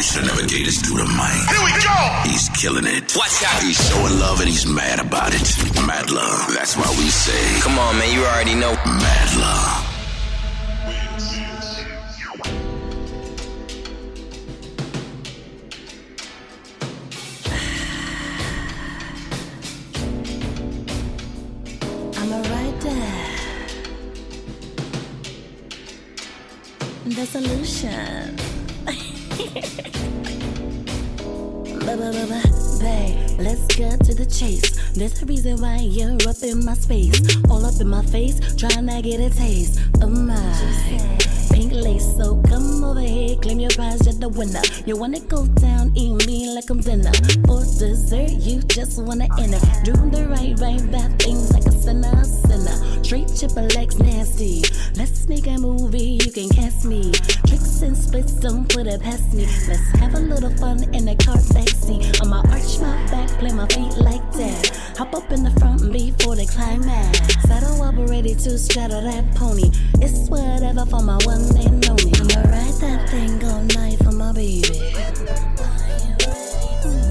Should never gave this dude a mic. Here we go! He's killing it. Watch out. He's showing love and he's mad about it. Madluh. That's why we say. Come on, man, you already know. Madluh. The solution. Babe, let's get to the chase. There's a reason why you're up in my space, all up in my face, trying to get a taste of my pink lace. So come over here, claim your prize, you're the winner. You wanna go down, eat me like I'm dinner. For dessert, you just wanna enter. Do the right bad things like a sinner. Straight triple X nasty. Let's make a movie, you can cast me. Tricks and splits, don't put it past me. Let's have a little fun in the car backseat. I'ma arch my back, play my feet like that. Hop up in the front before the climax. Saddle up ready to straddle that pony. It's whatever for my one and only. I'ma ride that thing all night for my baby.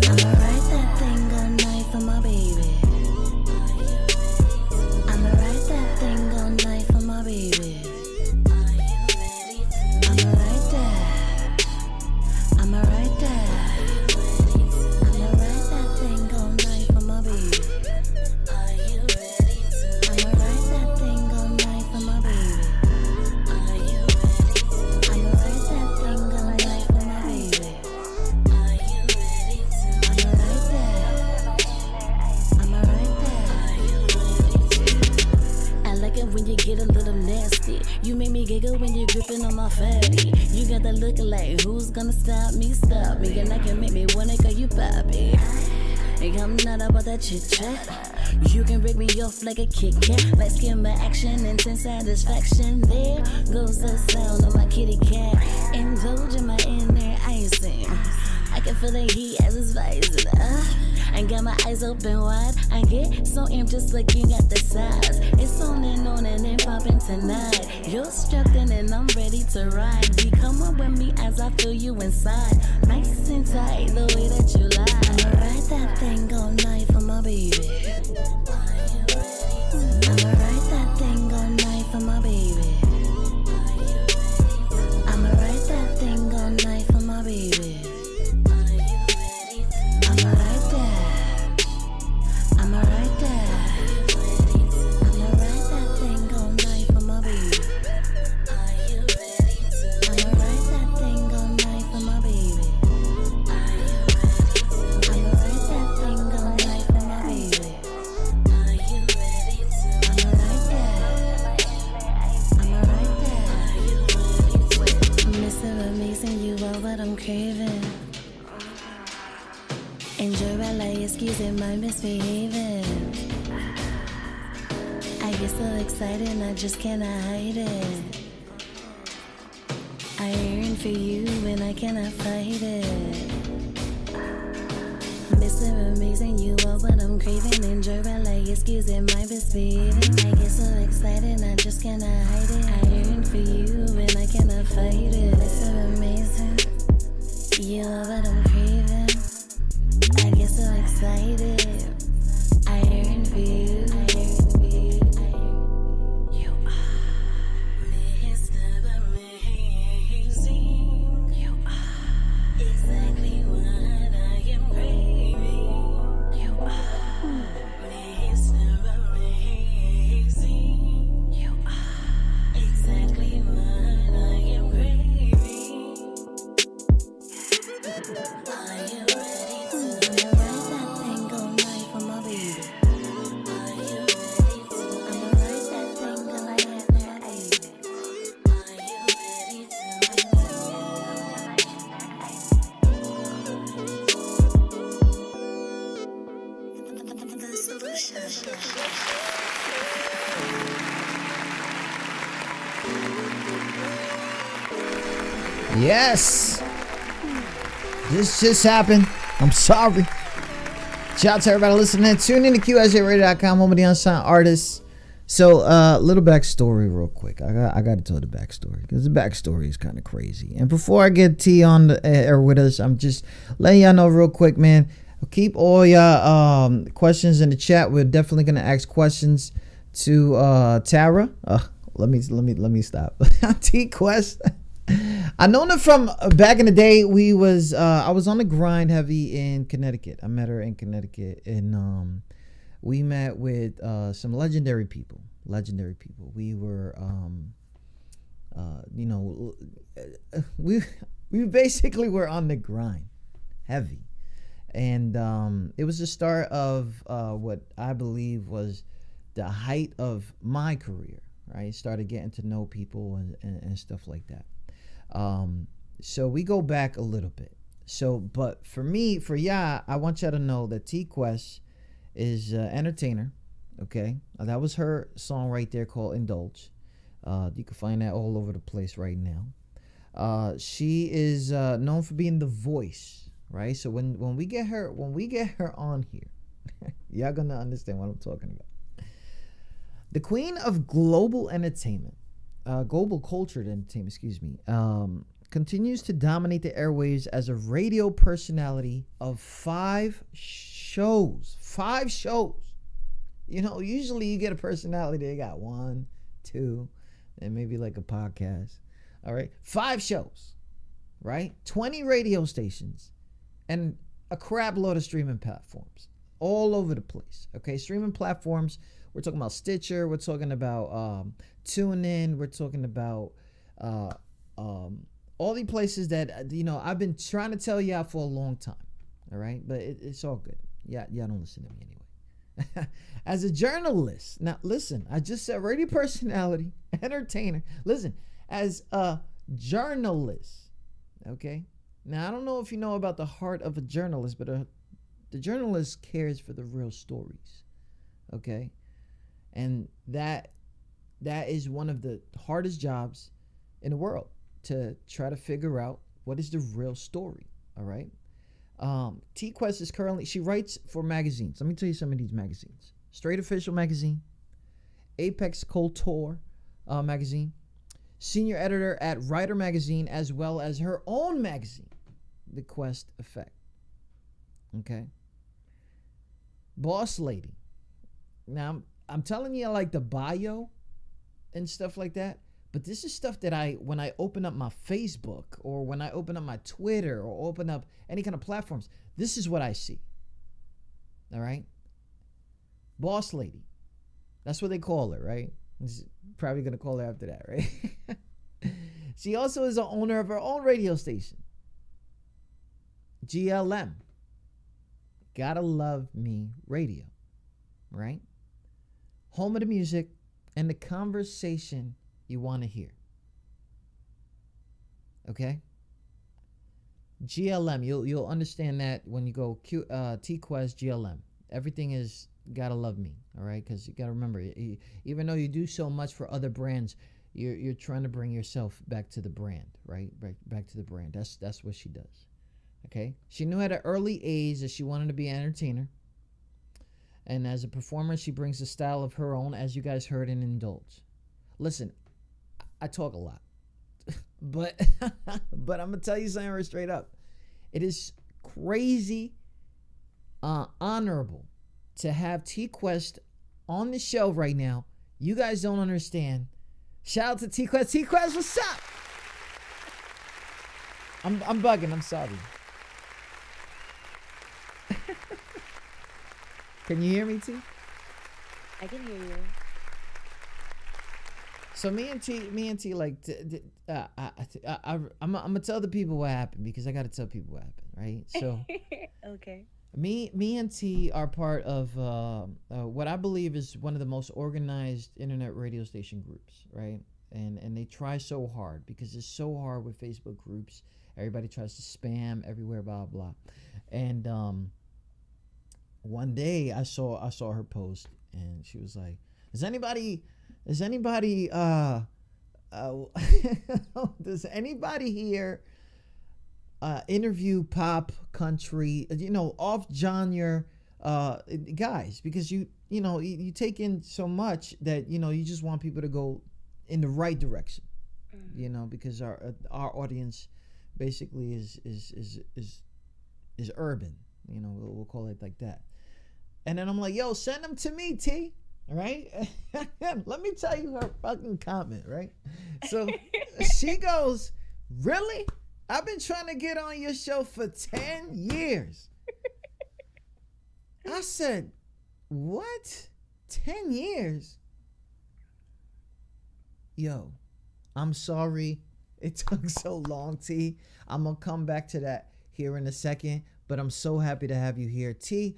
I'ma ride that thing all night for my baby. I'ma ride that thing all night for my baby. I'ma ride that. I'ma ride that. I'ma ride that thing all night for my baby. I'ma ride that thing all night for my baby. I'ma ride that thing all night for my baby. I'ma ride that. I'ma ride that. I like it when you get a little nasty. You make me giggle when you're gripping on my fatty. You got that look like who's gonna stop me? Stop me, and I can make me wanna call you Bobby. I'm not about that chit chat. You can break me off like a Kit Kat. Like skin by action, intense satisfaction. There goes the sound of my kitty cat. Indulge in my inner icing. I can feel the heat as it's rising. I got my eyes open wide. I get so amped just looking at the size. It's on and then popping tonight. You're strapped in and I'm ready to ride. Be come up with me as I feel you inside. Nice and tight, the way that you lie. I'ma ride that thing all night for my baby. I'ma ride that thing all night for my baby. I'ma ride that thing all night for my baby. I'ma ride that. I'ma ride that. I'ma ride that thing all night for my baby. I'ma ride that thing all night for my baby. I'ma ride that thing all night for my baby. I'ma ride that. I'ma ride that. Mr. Amazing, you are what I'm craving. Enjoy while I excusing my misbehaving. I get so excited, I just cannot hide it. I yearn for you and I cannot fight it. Mr. Amazing, you are what I'm craving. Enjoy while I excusing my misbehaving. I get so excited, I just cannot hide it. I yearn for you and I cannot fight it. Mr. Amazing, you are what I'm craving. I get so excited. I yearn for you. You are Mr. Amazing. You are exactly what I am craving. You are Mr. Amazing. You are exactly what I am craving. Are you ready to ride that thing all night for my baby? Are you ready to ride that thing all night for my baby? Are you ready to the solution? Yes. This just happened. I'm sorry. Shout out to everybody listening. Tune in to QSJRadio.com, home of the unsigned artists. So, little backstory, real quick. I got to tell the backstory because the backstory is kind of crazy. And before I get T on the air with us, I'm just letting y'all know real quick, man. Keep all your questions in the chat. We're definitely gonna ask questions to Tara. Let me stop. T Quest. I known her from back in the day. I was on the grind heavy in Connecticut. I met her in Connecticut, and we met with some legendary people. We were, we basically were on the grind, heavy, and it was the start of what I believe was the height of my career. Right, started getting to know people and stuff like that. So we go back a little bit. So, but for y'all, I want y'all to know that T Quest is entertainer. Okay, that was her song right there called Indulge. You can find that all over the place right now. She is known for being the voice, right? So when we get her on here, y'all gonna understand what I'm talking about. The queen of global entertainment, global cultured entertainment, continues to dominate the airwaves as a radio personality of 5 shows. 5 shows. You know, usually you get a personality, they got 1, 2, and maybe like a podcast. All right. 5 shows, right? 20 radio stations and a crap load of streaming platforms all over the place. Okay. Streaming platforms. We're talking about Stitcher. We're talking about TuneIn. We're talking about all the places that, you know, I've been trying to tell y'all for a long time. All right. But it's all good. Yeah, y'all don't listen to me anyway. As a journalist, now listen, I just said radio personality, entertainer. Listen, as a journalist, okay? Now, I don't know if you know about the heart of a journalist, but the journalist cares for the real stories, okay? And that is one of the hardest jobs in the world, to try to figure out what is the real story, all right? T Quest is currently, she writes for magazines. Let me tell you some of these magazines. Straight Official Magazine, Apex Couture Magazine, senior editor at Writer Magazine, as well as her own magazine, The Quest Effect. Okay. Boss lady. Now, I'm telling you, like the bio and stuff like that, but this is stuff that when I open up my Facebook or when I open up my Twitter or open up any kind of platforms, this is what I see. All right? Boss lady. That's what they call her, right? This is probably going to call her after that, right? She also is the owner of her own radio station, GLM. Gotta Love Me Radio, right? Home of the music and the conversation you want to hear. Okay? GLM, you'll understand that when you go T-Quest GLM. Everything is Gotta Love Me, all right? Because you got to remember, even though you do so much for other brands, you're trying to bring yourself back to the brand, right? Back to the brand. That's what she does. Okay? She knew at an early age that she wanted to be an entertainer. And as a performer, she brings a style of her own, as you guys heard in Indulge. Listen, I talk a lot. but I'm going to tell you something right straight up. It is crazy honorable to have T-Quest on the show right now. You guys don't understand. Shout out to T-Quest. T-Quest, what's up? I'm bugging. I'm sorry. Can you hear me, T? I can hear you. So me and T, like, I'm gonna tell the people what happened, because I gotta tell people what happened, right? So, Okay. Me and T are part of what I believe is one of the most organized internet radio station groups, right? And they try so hard, because it's so hard with Facebook groups. Everybody tries to spam everywhere, blah blah. And one day I saw her post, and she was like, Does anybody does anybody here interview pop, country, off genre guys? Because you take in so much that you just want people to go in the right direction, because our audience basically is urban. We'll call it like that. And then I'm like, yo, send them to me, T. Right? Let me tell you her fucking comment, right? So she goes, really? I've been trying to get on your show for 10 years. I said, what? 10 years? Yo, I'm sorry it took so long, T. I'm going to come back to that here in a second, but I'm so happy to have you here. T,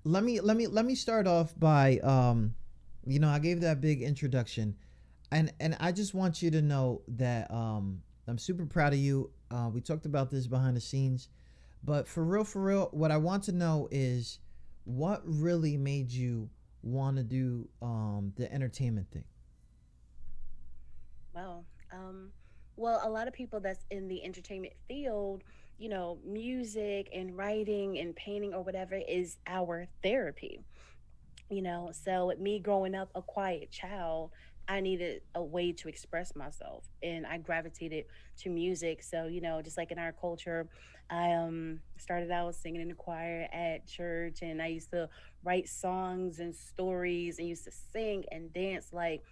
let me start off by I gave that big introduction, and I just want you to know that I'm super proud of you. We talked about this behind the scenes, but for real, what I want to know is what really made you want to do the entertainment thing. Well, a lot of people that's in the entertainment field, music and writing and painting or whatever is our therapy. So with me growing up a quiet child, I needed a way to express myself, and I gravitated to music. So just like in our culture, I started out singing in the choir at church, and I used to write songs and stories and used to sing and dance. Like,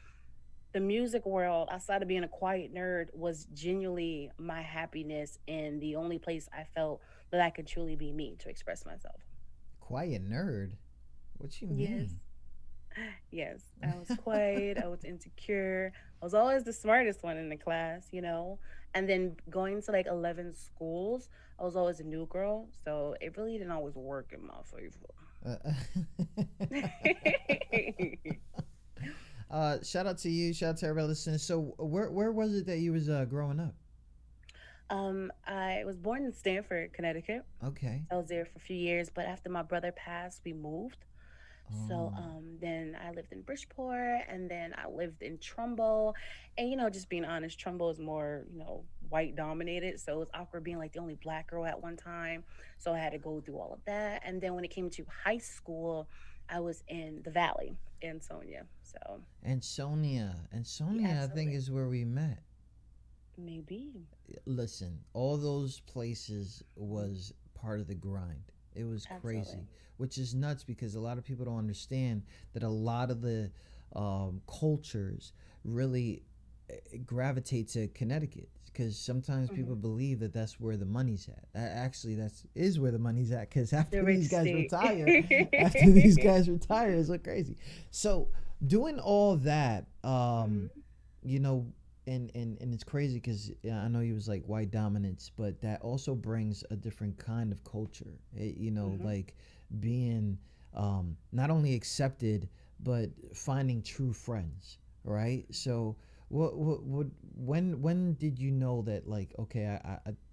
the music world, outside of being a quiet nerd, was genuinely my happiness and the only place I felt that I could truly be me, to express myself. Quiet nerd? What you Yes. mean? Yes, I was quiet. I was insecure. I was always the smartest one in the class, And then going to like 11 schools, I was always a new girl. So it really didn't always work in my favor. Shout out to you. Shout out to everybody listening. So where was it that you was growing up? I was born in Stamford, Connecticut. Okay. I was there for a few years, but after my brother passed, we moved. So then I lived in Bridgeport, and then I lived in Trumbull. And just being honest, Trumbull is more, white dominated. So it was awkward being like the only black girl at one time. So I had to go through all of that. And then when it came to high school, I was in the Valley in Sonia. So Ansonia, yeah, I think is where we met. maybe. Listen, all those places was part of the grind. It was crazy, Absolutely. which is nuts because a lot of people don't understand that a lot of the cultures really gravitate to Connecticut, because sometimes people believe that that's where the money's at. Actually, that's is where the money's at, because after The rich these guys state. retire, it's so crazy. So doing all that, you know, and it's crazy because I know he was like white dominance, but that also brings a different kind of culture. Like being not only accepted but finding true friends, right? So when did you know that, like, okay,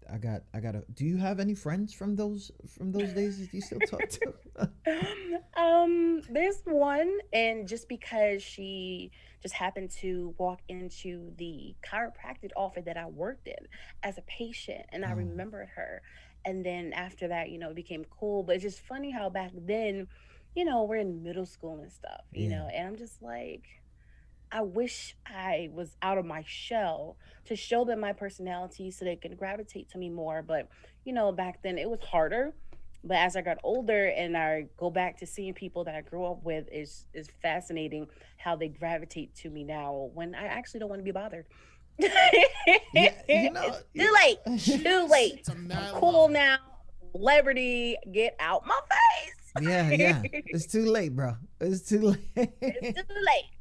I gotta, do you have any friends from those days that you still talk to? There's one, and just because she just happened to walk into the chiropractic office that I worked in as a patient, and I remembered her. And then after that, it became cool. But it's just funny how back then, we're in middle school and stuff, Yeah. and I'm just like, I wish I was out of my shell to show them my personality so they can gravitate to me more. But, back then it was harder. But as I got older and I go back to seeing people that I grew up with, is fascinating how they gravitate to me now when I actually don't want to be bothered. Yeah, It's too late. Too late. I'm cool now. Celebrity, get out my face. yeah. It's too late, bro. It's too late. It's too late.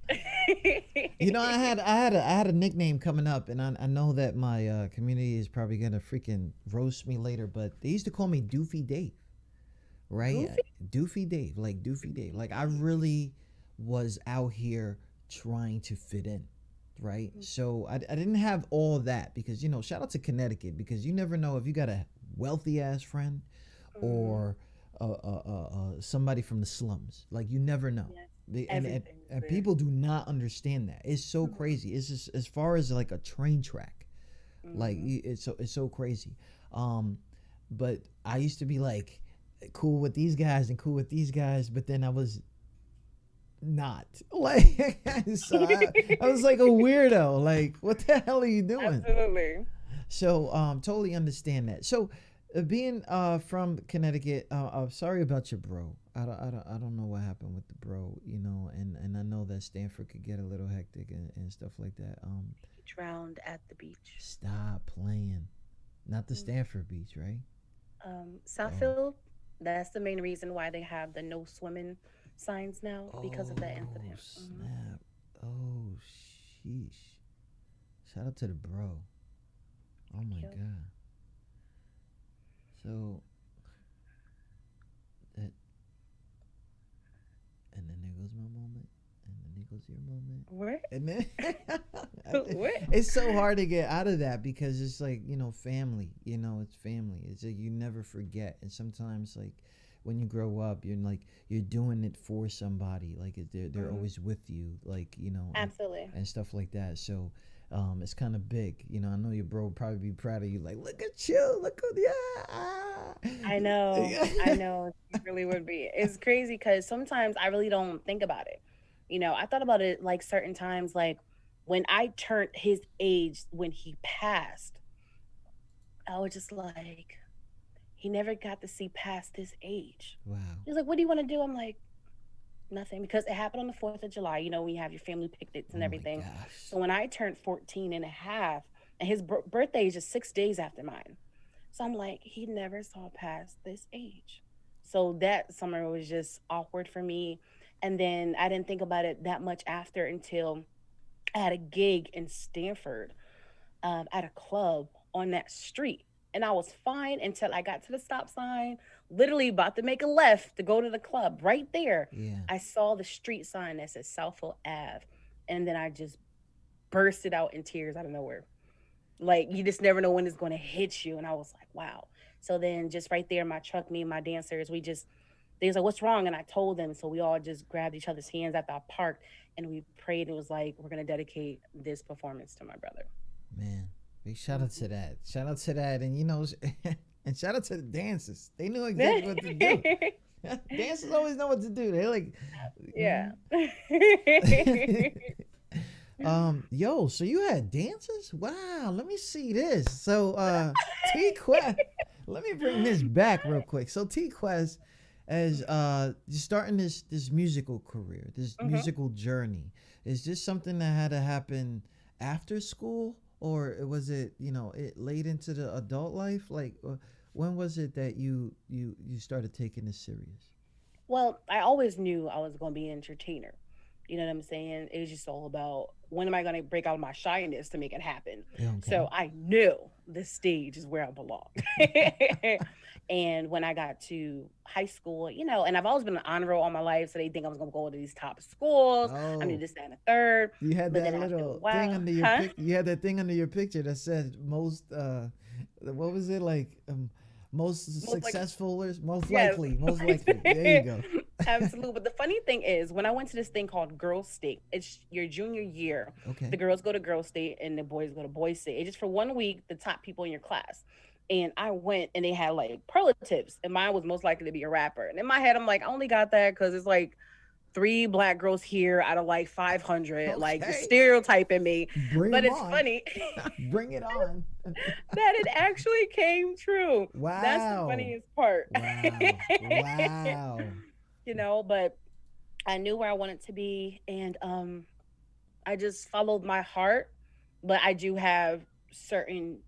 I had a nickname coming up, and I know that my community is probably gonna freaking roast me later, but they used to call me Doofy Dave, right? Doofy Dave, like Doofy Dave. Like I really was out here trying to fit in, right? So I didn't have all that because shout out to Connecticut, because you never know if you got a wealthy ass friend or somebody from the slums. Like you never know. And people do not understand that. It's so crazy. It's just as far as like a train track, like it's so crazy. But I used to be like cool with these guys and cool with these guys, but then I was not. Like, so I was like a weirdo. Like, what the hell are you doing? Absolutely. So totally understand that. So being from Connecticut, sorry about your bro. I don't know what happened with the bro, you know, and I know that Stanford could get a little hectic and stuff like that. He drowned at the beach. Stop playing. Not the Mm. Stanford beach, right? Oh. Southfield, that's the main reason why they have the no swimming signs now because of that Oh, incident. snap. Oh, sheesh. Shout out to the bro. Oh my Yep. god. So that, and then there goes my moment, and then there goes your moment, What? and then What? it's so hard to get out of that because it's like, you know, family. You know, it's family. It's like you never forget, and sometimes like when you grow up, you're like you're doing it for somebody. Like they're Hmm. always with you. Like, you know, Absolutely. and stuff like that. So it's kind of big. You know, I know your bro would probably be proud of you. Like, look at you, look at I know. I yeah. know. It really would be. It's crazy because sometimes I really don't think about it. I thought about it like certain times, like when I turned his age when he passed, I was just like, he never got to see past this age. Wow. He's like, what do you want to do? I'm like, nothing, because it happened on the 4th of July, when you have your family picnics Oh and my everything. gosh. So when I turned 14 and a half, and his birthday is just 6 days after mine. So I'm like, he never saw past this age. So that summer was just awkward for me. And then I didn't think about it that much after until I had a gig in Stanford at a club on that street. And I was fine until I got to the stop sign, literally about to make a left to go to the club. Right there, Yeah. I saw the street sign that says Southfield Ave. And then I just bursted out in tears out of nowhere. Like, you just never know when it's going to hit you. And I was like, wow. So then, just right there in my truck, me and my dancers, they was like, what's wrong? And I told them. So we all just grabbed each other's hands after I parked and we prayed. It was like, we're going to dedicate this performance to my brother. Man, big shout out to Mhm. that. Shout out to that, and you know, and shout out to the dancers. They knew exactly what to do. Dancers always know what to do. They're like, Yeah. yo, so you had dancers? Wow, let me see this. So, T Quest, let me bring this back real quick. So, T Quest, as starting this musical career, this Hmm. musical journey, is this something that had to happen after school, or was it, you know, it late into the adult life? Like, when was it that you started taking this serious? Well, I always knew I was going to be an entertainer. You know what I'm saying? It was just all about when am I going to break out of my shyness to make it happen. Yeah, okay. So I knew the stage is where I belong. And when I got to high school, and I've always been an honor roll all my life, so they think I was going to go to these top schools. I mean, Oh, this, that, and the third. you had But that then after a little thing while, under your huh? pic. You had that thing under your picture that said most. What was it like? Most Most like, successful or most yes. likely? Most likely. There you go. Absolutely. But the funny thing is, when I went to this thing called Girls State, it's your junior year. The Okay. girls go to Girls State and the boys go to Boys State. It's just for one week, the top people in your class. And I went and they had like superlatives, and mine was most likely to be a rapper. And in my head, I'm like, I only got that because it's like three black girls here out of like 500, like just Okay. stereotyping me. Bring But them it's on. funny Bring it on. that it actually came true. That's the Wow. funniest part. Wow. Wow. But I knew where I wanted to be, and I just followed my heart. But I do have certain,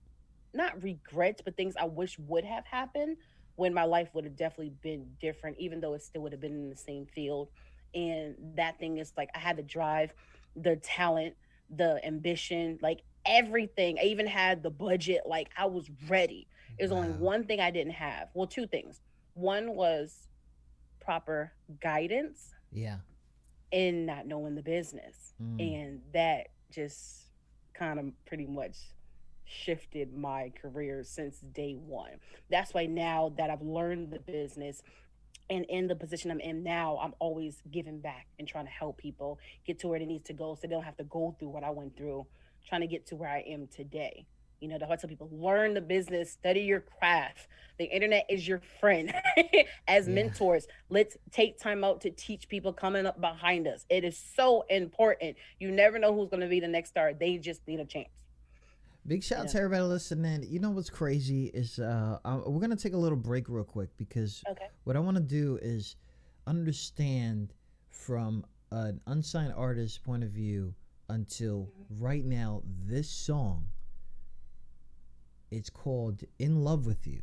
not regrets, but things I wish would have happened when my life would have definitely been different, even though it still would have been in the same field. And that thing is like I had the drive, the talent, the ambition, like everything. I even had the budget. Like I was ready. There's only Wow. one thing I didn't have. Well, two things. One was proper guidance Yeah. in not knowing the business. Mm. And that just kind of pretty much shifted my career since day one. That's why now that I've learned the business and in the position I'm in now, I'm always giving back and trying to help people get to where they need to go so they don't have to go through what I went through trying to get to where I am today. That's why I tell people learn the business, study your craft. The internet is your friend. As Yeah. mentors, let's take time out to teach people coming up behind us. It is so important. You never know who's going to be the next star. They just need a chance. Big shout You out know. to everybody listening. You know what's crazy is we're gonna take a little break real quick because Okay. what I want to do is understand from an unsigned artist's point of view until right now. This song, it's called "In Love with You."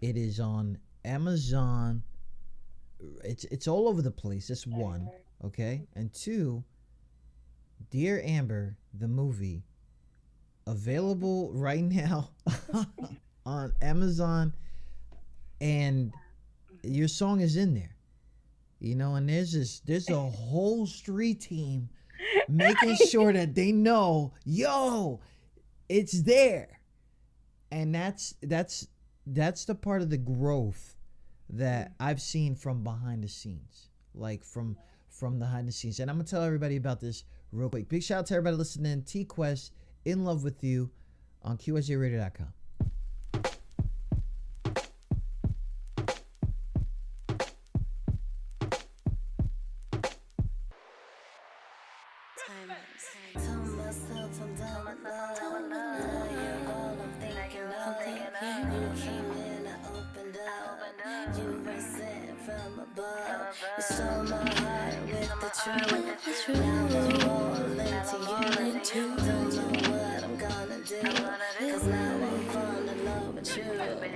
It is on Amazon. It's all over the place. That's one, okay, and two, Dear Amber, the movie, available right now on Amazon, and your song is in there. And there's a whole street team making sure that they know, yo, it's there. And that's the part of the growth that I've seen from behind the scenes. Like from behind the scenes. And I'm gonna tell everybody about this real quick. Big shout out to everybody listening. T Quest, In Love with You on QSJRadio.com. Tell myself I'm done with love. Now you're all I'm thinking of. You came in, I opened up. You were sent from above. You stole my heart with the truth. Now I'm all into you. Don't know what I'm gonna do. Cause now I'm falling in love with you.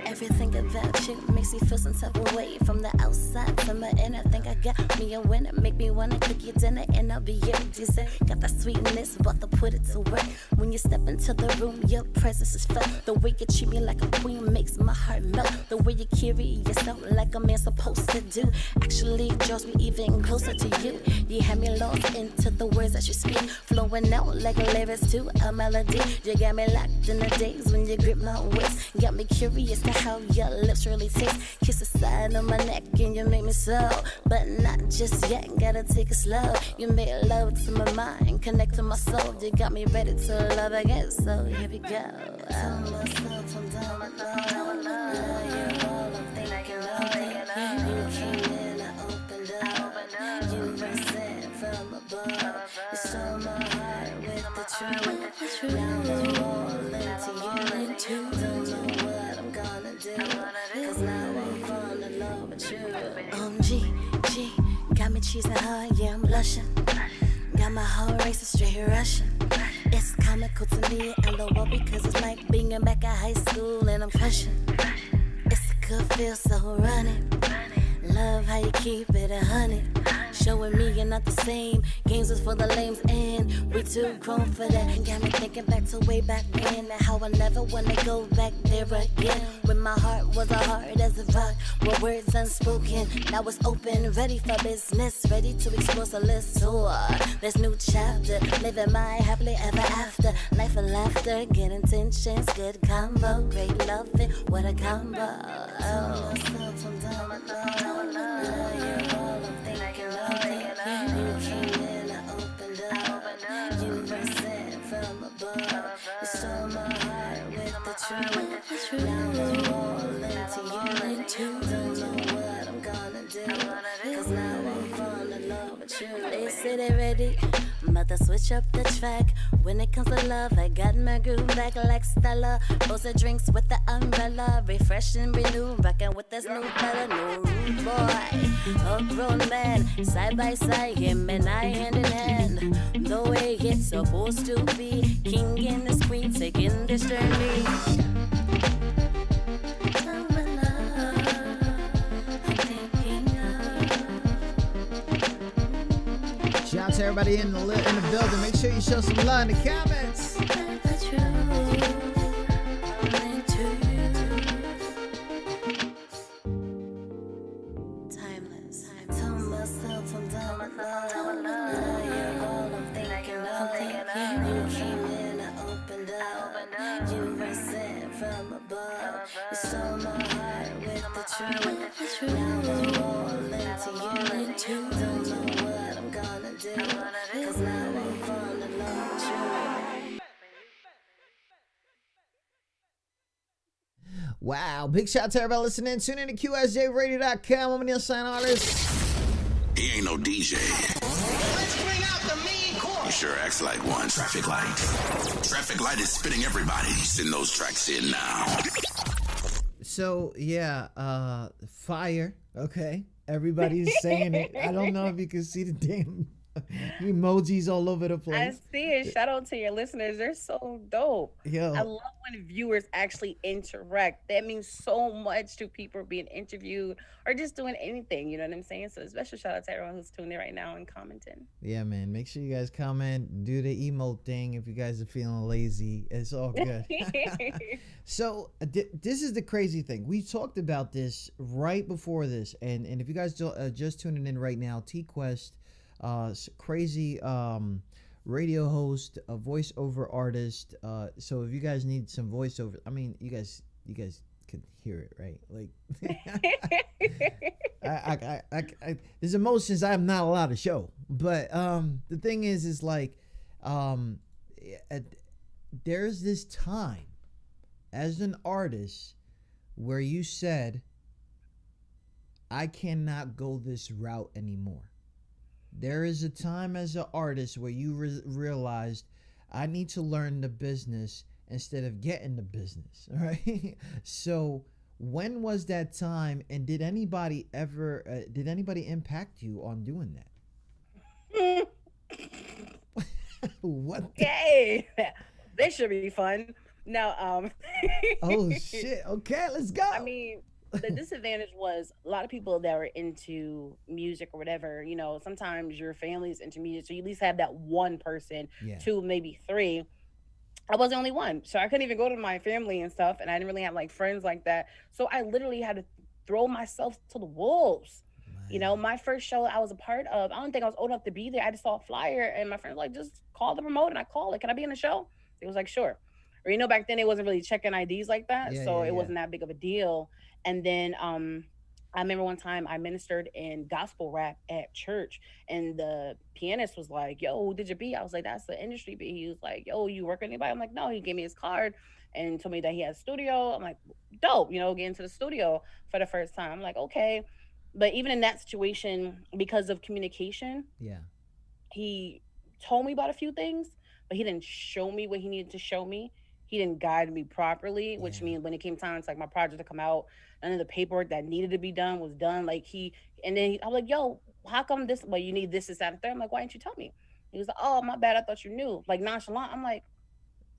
Everything about you makes me feel some type of way. From the outside to my inner, think I got me a winner. Make me wanna cook your dinner and I'll be your dessert. Got that sweetness, about to put it to work. When you step into the room, your presence is felt. The way you treat me like a queen makes my heart melt. The way you carry yourself like a man supposed to do actually draws me even closer to you. You have me lost into the words that you speak, flowing out like lyrics to a melody. You got me locked in the days when you grip my waist. Got me curious to how your lips really taste. Kiss the side of my neck and you make me so, but not just yet. Gotta take it slow. You make love to my mind, connect to my soul. You got me ready to love again. So here we go. Tell myself I'm done with love. Now you're all I'm thinking of. You came in, I opened up. You were sent from above. You stole my heart with the truth. Now I'm all into you. Don't know what I'm gonna do. Cause now I'm falling in love with you. G, got me cheesing hard, yeah, I'm blushing. Got my whole race straight Russian. It's comical to me, LOL, because it's like being back at high school and I'm crushing. It's a good feel, so running. Love how you keep it 100. Showing me you're not the same. Games is for the lames and we too grown for that. Got me thinking back to way back when, and how I never wanna go back there again. When my heart was a hard as a rock, with words unspoken. Now it's open, ready for business, ready to explore, so let's tour this new chapter. Living my happily ever after. Life and laughter, good intentions, good combo. Great loving, what a combo. Oh. I'm done with love. Now you're all I'm thinking of. You came in, I opened up. You were sent from above. You stole my heart with the truth. Now I'm all into you. Don't know what I'm gonna do. Cause now I'm falling in love with you. They say they're ready, but to switch up the track. When it comes to love, I got my groove back like Stella. Posted drinks with the umbrella, refresh and renew. Rockin' with this new fella, no rude boy. A grown man, side by side, him and I hand in hand. The way it's supposed to be, king and the queen taking this journey. Shout out to everybody in the building. Make sure you show some love in the comments. Timeless. I tell myself I'm done with love. Now you're all I'm thinking of. You came in, I opened up. You were sent from above. You stole my heart with the truth. Now I'm all into you. Don't know what I'm gonna do. Cause now I'm falling in love with you. Wow. Big shout out to everybody listening. Tune in to QSJRadio.com. I'm Neil Sign Artist. He ain't no DJ. Let's bring out the main He course. sure acts like one. Traffic light. Traffic light is spitting everybody. Send those tracks in now. So, yeah, fire. Okay. Everybody's saying it. I don't know if you can see the damn emojis all over the I place. see it. Shout out to your listeners. They're so dope. Yo. I love when viewers actually interact. That means so much to people being interviewed or just doing anything. You know what I'm saying? So special shout out to everyone who's tuning in right now and commenting. Yeah, man. Make sure you guys comment. Do the emote thing if you guys are feeling lazy. It's all good. So this is the crazy thing. We talked about this right before this. And if you guys just tuning in right now, T-Quest, crazy radio host, a voiceover artist. So if you guys need some voiceover, I mean, you guys can hear it, right? Like, I there's emotions I'm not allowed to show. But the thing is like, there's this time as an artist where you said, I cannot go this route anymore. There is a time as an artist where you realized I need to learn the business instead of getting the business, right? So when was that time, and did anybody impact you on doing that? What? Yay! This should be fun. Now, Oh shit. Okay, let's go. I mean, the disadvantage was a lot of people that were into music or whatever, you know, sometimes your family's into music, so you at least have that one person, Yeah. 2, maybe 3. I was the only one, so I couldn't even go to my family and stuff, and I didn't really have like friends like that. So I literally had to throw myself to the wolves. You know, my first show I was a part of, I don't think I was old enough to be there. I just saw a flyer, and my friend was like, just call the promoter. And I called it. Can I be in the show? It was like, sure. Or, you know, back then it wasn't really checking IDs like that, Yeah, so yeah, it yeah. wasn't that big of a deal. And then I remember one time I ministered in gospel rap at church, and the pianist was like, yo, who did you beat? I was like, that's the industry beat. He was like, yo, you work with anybody? I'm like, no. He gave me his card and told me that he had a studio. I'm like, dope, you know, get into the studio for the first time. I'm like, okay. But even in that situation, because of communication, Yeah. he told me about a few things, but he didn't show me what he needed to show me. He didn't guide me properly, which Yeah. means when it came time to like my project to come out, none of the paperwork that needed to be done was done. Like I'm like, yo, how come this? Well, you need this, that, and third. I'm like, why didn't you tell me? He was like, oh, my bad. I thought you knew. Like nonchalant. I'm like,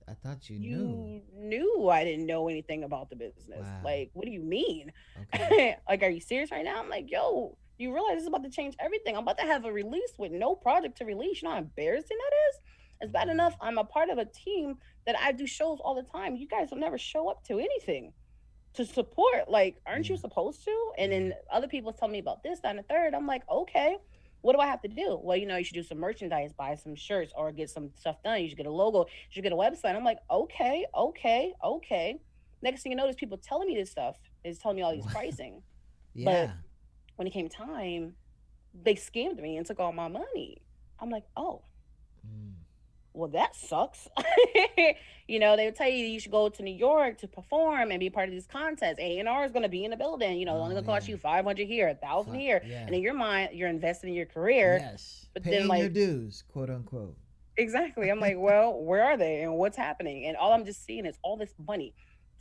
I thought you knew. you knew I didn't know anything about the business. Wow. Like, what do you mean? Okay. Like, are you serious right now? I'm like, yo, you realize this is about to change everything. I'm about to have a release with no project to release. You know how embarrassing that is? It's bad enough I'm a part of a team that I do shows all the time. You guys will never show up to anything to support. Like, aren't you Yeah. supposed to? And then other people tell me about this, that, and the third. I'm like, okay, what do I have to do? Well, you know, you should do some merchandise, buy some shirts, or get some stuff done. You should get a logo. You should get a website. I'm like, okay. Next thing you know, there's people telling me this stuff. Is telling me all these pricing. Yeah. When it came time, they scammed me and took all my money. I'm like, oh, well, that sucks. You know, they would tell you should go to New York to perform and be part of these contests. A&R is going to be in the building. You know, only going to cost you $500 here, $1,000 here. Yeah. And in your mind, you're investing in your career. Yes. But Paying then, like, your dues, quote unquote. exactly. I'm like, well, where are they and what's happening? And all I'm just seeing is all this money,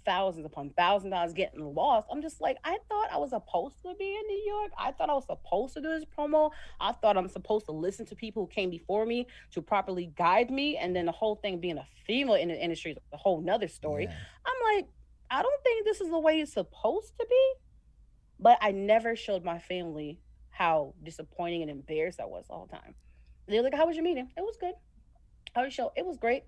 thousands upon $1,000 getting lost. I'm just like, I thought I was supposed to be in New York. I thought I was supposed to do this promo. I thought I'm supposed to listen to people who came before me to properly guide me. And then the whole thing being a female in the industry is a whole nother story. Yeah. I'm like, I don't think this is the way it's supposed to be. But I never showed my family how disappointing and embarrassed I was the whole time. They were like, how was your meeting? It was good. How was your show? It was great.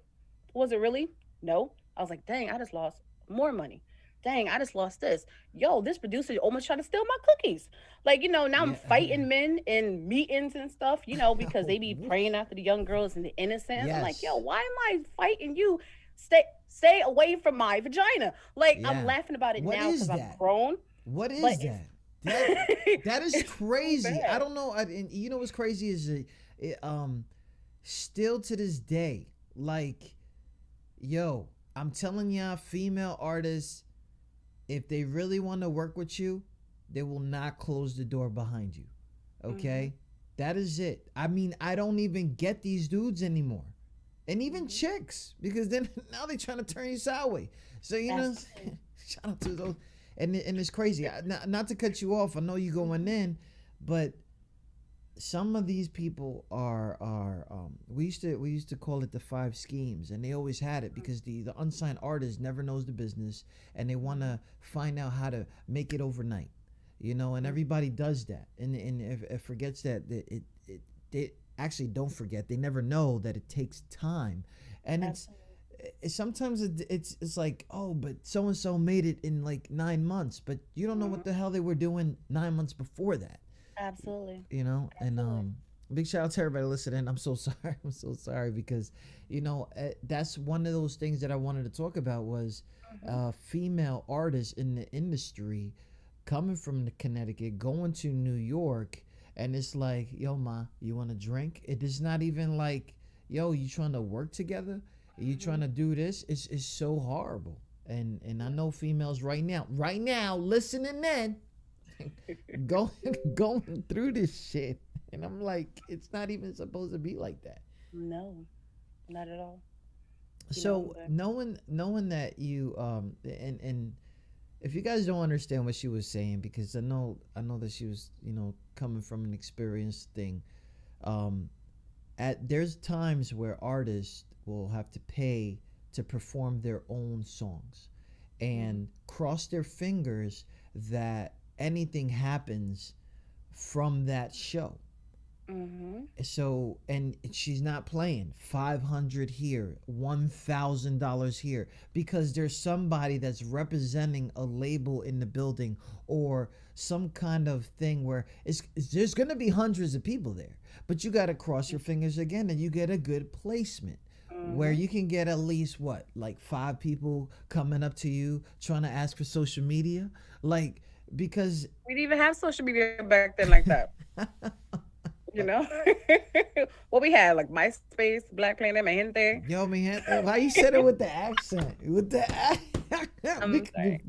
Was it really? No. I was like, dang, I just lost more money. Dang, I just lost this. Yo, this producer almost tried to steal my cookies. Like, you know, now I'm fighting men in meetings and stuff, you know, because they be praying after the young girls and the innocent. I'm like, yo, why am I fighting you? Stay away from my vagina. Like, I'm laughing about it now because I'm grown. What is but that? That is crazy. bad. I don't know. And you know what's crazy is still to this day, like, yo, I'm telling y'all, female artists, if they really want to work with you, they will not close the door behind you. Okay? That is it. I mean, I don't even get these dudes anymore. And even chicks, because then now they're trying to turn you sideways. So, you know, shout out to those. And it's crazy. Not to cut you off. I know you going in, but some of these people are we used to call it the 5 schemes, and they always had it because the unsigned artist never knows the business, and they want to find out how to make it overnight, you know, and everybody does that, and if it forgets that they actually don't forget, they never know that it takes time, and it's sometimes it's like, oh, but so and so made it in like 9 months, but you don't know what the hell they were doing 9 months before that. Absolutely. You know, and big shout out to everybody listening. I'm so sorry. I'm so sorry because, you know, that's one of those things that I wanted to talk about was female artists in the industry coming from Connecticut, going to New York, and it's like, yo, ma, you want to drink? It is not even like, yo, you trying to work together? Are you trying to do this? It's so horrible. And I know females right now, listening in, going through this shit, and I'm like, it's not even supposed to be like that. No, not at all. So knowing that you and if you guys don't understand what she was saying, because I know that she was, you know, coming from an experienced thing, there's times where artists will have to pay to perform their own songs and cross their fingers that anything happens from that show. So, and she's not playing $500 here, $1,000 here, because there's somebody that's representing a label in the building or some kind of thing where there's going to be hundreds of people there, but you got to cross your fingers again and you get a good placement. Where you can get at least like 5 people coming up to you trying to ask for social media, like, because we didn't even have social media back then like that. You know, what we had, like MySpace, Black Planet, Mi Gente. Yo, Mi Gente. Why you said it with the accent? With the I'm sorry.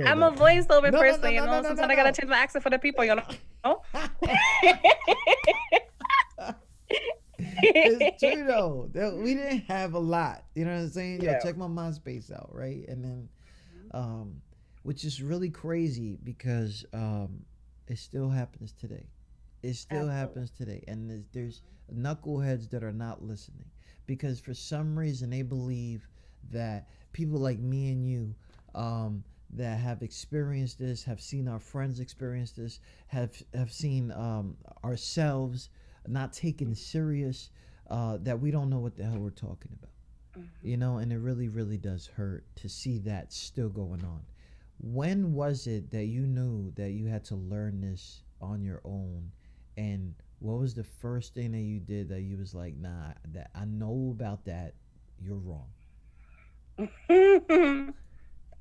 I'm a voiceover person, you know. Sometimes I gotta change my accent for the people, you know. It's true though. We didn't have a lot. You know what I'm saying? Yo, check my MySpace out, right? And then, which is really crazy because it still happens today. It still happens today, and there's knuckleheads that are not listening because for some reason they believe that people like me and you that have experienced this, have seen our friends experience this, have seen ourselves not taken serious, that we don't know what the hell we're talking about. You know, and it really, really does hurt to see that still going on. When was it that you knew that you had to learn this on your own? And what was the first thing that you did that you was like, nah, that I know about that, you're wrong?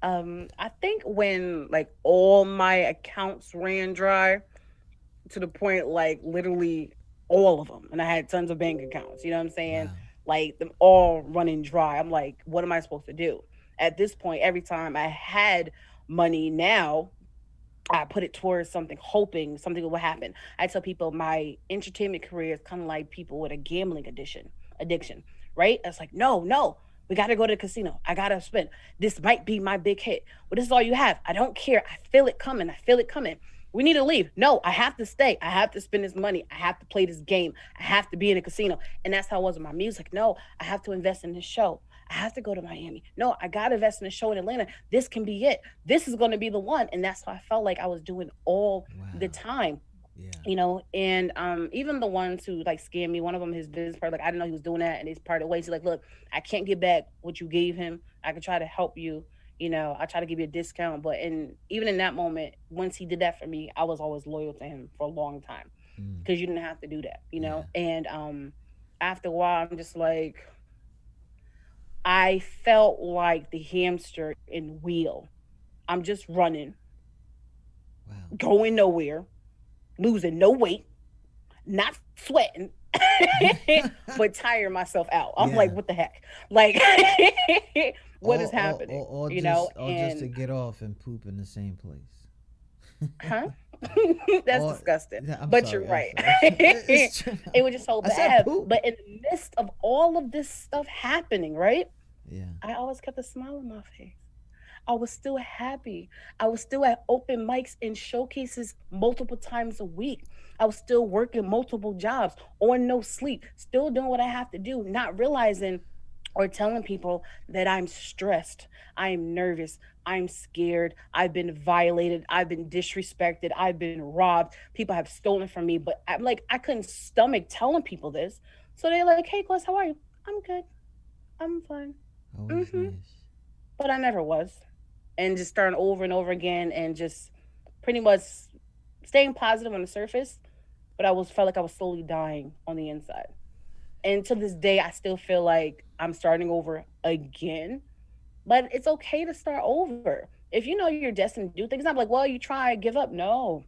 I think when like all my accounts ran dry to the point, like literally all of them, and I had tons of bank accounts, you know what I'm saying? Wow. Like them all running dry. I'm like, what am I supposed to do? At this point, every time I had money now, I put it towards something, hoping something will happen. I tell people my entertainment career is kind of like people with a gambling addiction, right? It's like, no, we got to go to the casino. I got to spend. This might be my big hit. But this is all you have. I don't care. I feel it coming. We need to leave. No, I have to stay. I have to spend this money. I have to play this game. I have to be in a casino. And that's how it was with my music. No, I have to invest in this show. I have to go to Miami. No, I got to invest in a show in Atlanta. This can be it. This is going to be the one. And that's how I felt like I was doing all the time. Yeah. You know, and even the ones who like scammed me, one of them, his business partner, like I didn't know he was doing that, and he's parted ways. He's like, look, I can't get back what you gave him. I can try to help you. You know, I try to give you a discount, but even in that moment, once he did that for me, I was always loyal to him for a long time because you didn't have to do that, you know. And after a while, I'm just like, I felt like the hamster in wheel. I'm just running, going nowhere, losing no weight, not sweating, but tiring myself out. I'm like, what the heck? Like, what is happening? Or You just know, or just to and get off and poop in the same place. huh? That's Or disgusting. yeah, But you're I'm right. sorry. It's true. It was just so I said bad. poop. But in the midst of all of this stuff happening, right? Yeah. I always kept a smile on my face. I was still happy. I was still at open mics and showcases multiple times a week. I was still working multiple jobs on no sleep, still doing what I have to do, not realizing or telling people that I'm stressed, I'm nervous, I'm scared, I've been violated, I've been disrespected, I've been robbed, people have stolen from me. But I'm like, I couldn't stomach telling people this. So they're like, hey, Class, how are you? I'm good. I'm fine. Always hmm nice. But I never was. And just starting over and over again and just pretty much staying positive on the surface. But I was felt like I was slowly dying on the inside. And to this day, I still feel like I'm starting over again. But it's okay to start over. If you know you're destined to do things, I'm like, well, you try, give up. No,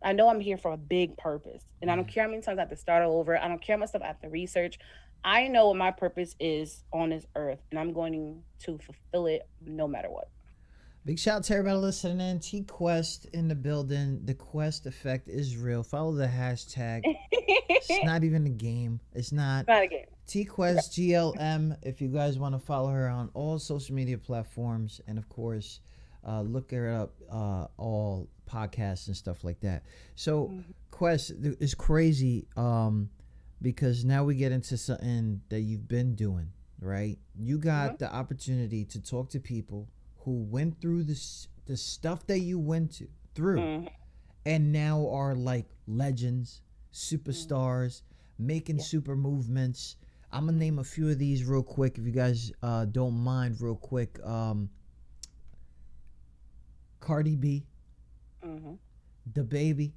I know I'm here for a big purpose. And I don't Yeah. care how many times I have to start all over. I don't care how much stuff I have to research. I know what my purpose is on this earth, and I'm going to fulfill it no matter what. Big shout out to everybody listening in. T Quest in the building. The Quest effect is real. Follow the hashtag. It's not even a game. It's not. Not again. T Quest GLM. If you guys want to follow her on all social media platforms, and of course, look her up all podcasts and stuff like that. So Quest is crazy because now we get into something that you've been doing, right? You got the opportunity to talk to people who went through the stuff that you went through and now are like legends, superstars, making super movements. I'm gonna name a few of these real quick if you guys don't mind real quick. Cardi B, The Baby,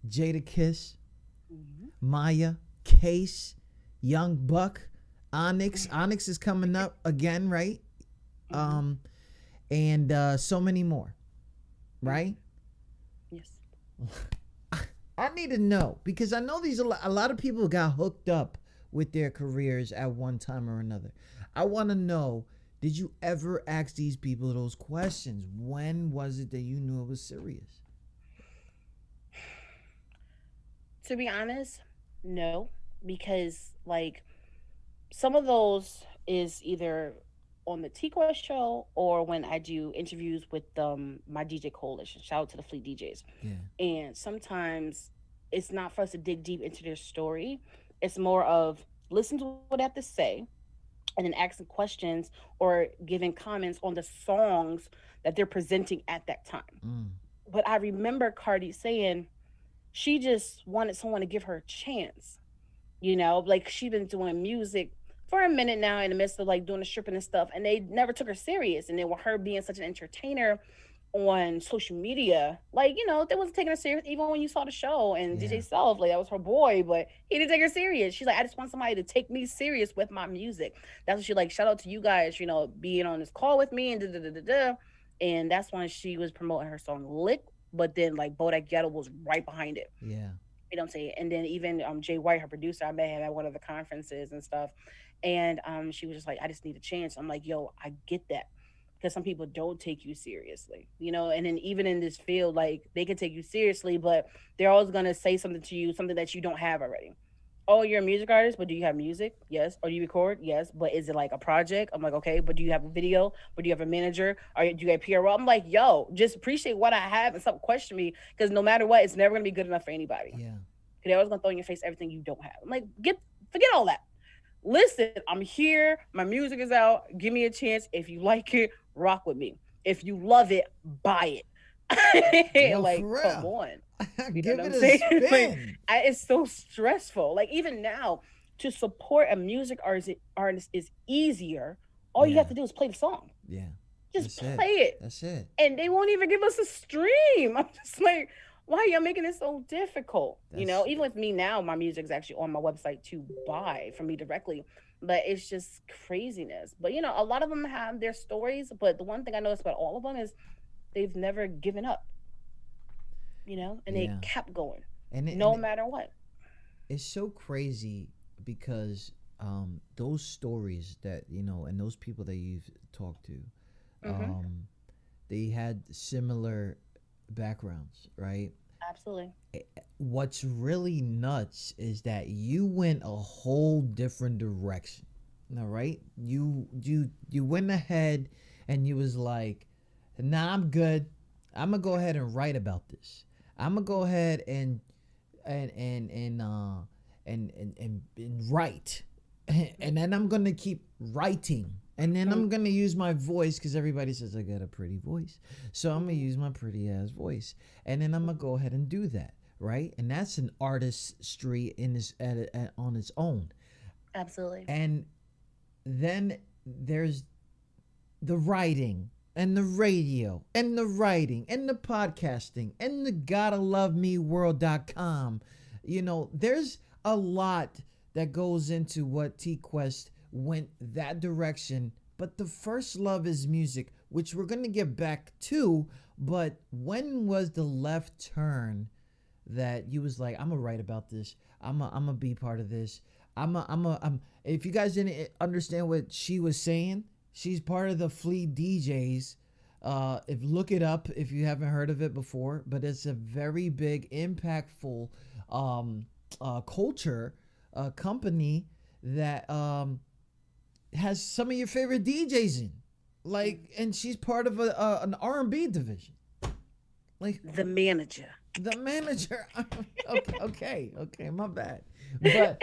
Jada Kiss, Maya, Case, Young Buck, Onyx. Onyx is coming up again, right? And so many more, right? Yes. I need to know because I know a lot of people got hooked up with their careers at one time or another. I want to know, did you ever ask these people those questions? When was it that you knew it was serious? To be honest, no, because like some of those is either on the T Quest show or when I do interviews with my DJ coalition. Shout out to the Fleet DJs. Yeah. And sometimes it's not for us to dig deep into their story. It's more of listen to what they have to say and then asking questions or giving comments on the songs that they're presenting at that time. But I remember Cardi saying she just wanted someone to give her a chance. You know, like she'd been doing music for a minute now in the midst of like doing the stripping and stuff, and they never took her serious. And then with her being such an entertainer on social media, like, you know, they wasn't taking her serious even when you saw the show. And DJ Self, like that was her boy, but he didn't take her serious. She's like, I just want somebody to take me serious with my music. That's what she like. Shout out to you guys, you know, being on this call with me and da da da da da. And that's when she was promoting her song Lick, but then like Bodak Ghetto was right behind it. Yeah. You know what I'm saying? And then even Jay White, her producer, I met him at one of the conferences and stuff. And she was just like, I just need a chance. I'm like, yo, I get that. Because some people don't take you seriously, you know? And then even in this field, like they can take you seriously, but they're always going to say something to you, something that you don't have already. Oh, you're a music artist, but do you have music? Yes. Or do you record? Yes. But is it like a project? I'm like, okay, but do you have a video? But do you have a manager? Or do you get PRO? I'm like, yo, just appreciate what I have and stop questioning me. Because no matter what, it's never going to be good enough for anybody. Yeah. They're always going to throw in your face everything you don't have. I'm like, forget all that. Listen, I'm here. My music is out. Give me a chance. If you like it, rock with me. If you love it, buy it. Yo, like, for real. come on. You know Give what it I'm a saying? spin. Like, it's so stressful. Like even now, to support a music artist is easier. All you have to do is play the song. Yeah. Just That's play it. That's it. And they won't even give us a stream. I'm just like, why y'all making it so difficult? You know, even with me now, my music is actually on my website to buy from me directly. But it's just craziness. But you know, a lot of them have their stories. But the one thing I noticed about all of them is they've never given up. You know, and they kept going, and no matter what. It's so crazy because those stories that and those people that you've talked to, Hmm. they had similar backgrounds, right? Absolutely. What's really nuts is that you went a whole different direction. All right, you went ahead and you was like, "Nah, I'm good. I'm gonna go ahead and write about this. I'm gonna go ahead and and and uh and write, and then I'm gonna keep writing." And then I'm gonna use my voice because everybody says I got a pretty voice, so I'm gonna use my pretty ass voice, and then I'm gonna go ahead and do that, right? And that's an artistry in on its own. Absolutely. And then there's the writing and the radio and the writing and the podcasting and the gotta love me world.com. There's a lot that goes into what T Quest went that direction. But the first love is music, which we're going to get back to. But when was the left turn that you was like, I'm gonna write about this. I'm gonna be part of this. If you guys didn't understand what she was saying, she's part of the Fleet DJs. If look it up if you haven't heard of it before, but it's a very big, impactful culture company that has some of your favorite DJs in, like, and she's part of an R&B division, like The manager. the manager. Okay, my bad, but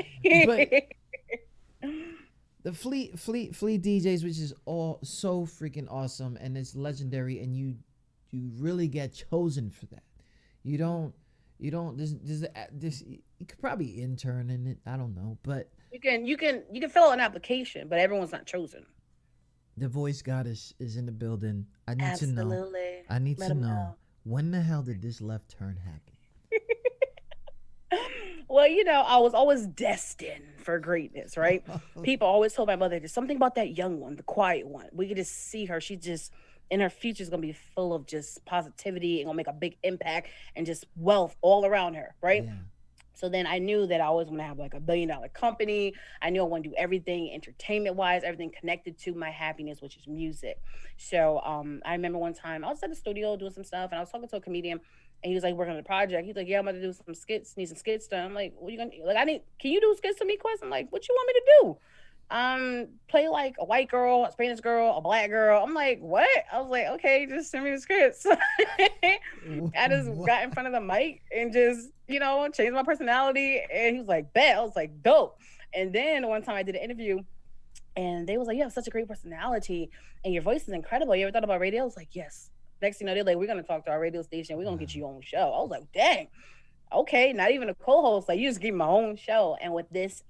the Fleet DJs, which is all so freaking awesome and it's legendary, and you really get chosen for that. You don't this you could probably intern in it. I don't know, but You can fill out an application, but everyone's not chosen. the voice goddess is in the building. I need to know. Absolutely. I need Let to 'em know when the hell did this left turn happen? Well, I was always destined for greatness, right? People always told my mother, there's something about that young one, the quiet one. We could just see her. She just, in her future, is going to be full of just positivity and going to make a big impact and just wealth all around her, right? Yeah. So then I knew that I always want to have like a $1 billion company. I knew I want to do everything entertainment wise, everything connected to my happiness, which is music. So I remember one time I was at the studio doing some stuff and I was talking to a comedian and he was like working on a project. He's like, yeah, I'm about to do some skits, need some skits done. I'm like, what are you gonna do? Like, can you do skits to me, Quest? I'm like, what you want me to do? Play like a white girl, a Spanish girl, a black girl. I'm like, what? I was like, okay, just send me the scripts. I just got in front of the mic and just, changed my personality. And he was like, bet. I was like, dope. And then one time I did an interview and they was like, you have such a great personality and your voice is incredible. You ever thought about radio? I was like, yes. Next thing you know, they're like, we're going to talk to our radio station. We're going to get you your own show. I was like, dang. Okay, not even a co-host. Like, you just give me my own show. And with this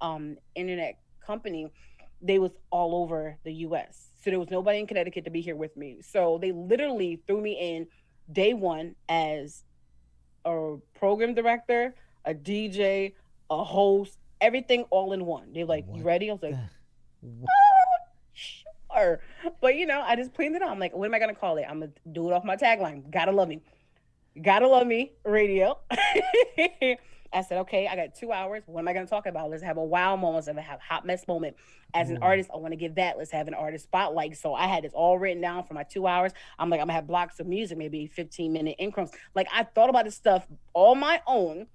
internet company, they was all over the US. So there was nobody in Connecticut to be here with me. So they literally threw me in day one as a program director, a DJ, a host, everything all in one. They're like, you ready? I was like, sure. But I just planned it out. I'm like, what am I gonna call it? I'm gonna do it off my tagline. Gotta love me. Gotta love me radio. I said, okay, I got 2 hours. What am I going to talk about? Let's have a wow moment. Let's have a hot mess moment. As an artist, I want to give that. Let's have an artist spotlight. So I had this all written down for my 2 hours. I'm like, I'm going to have blocks of music, maybe 15-minute increments. Like, I thought about this stuff on my own,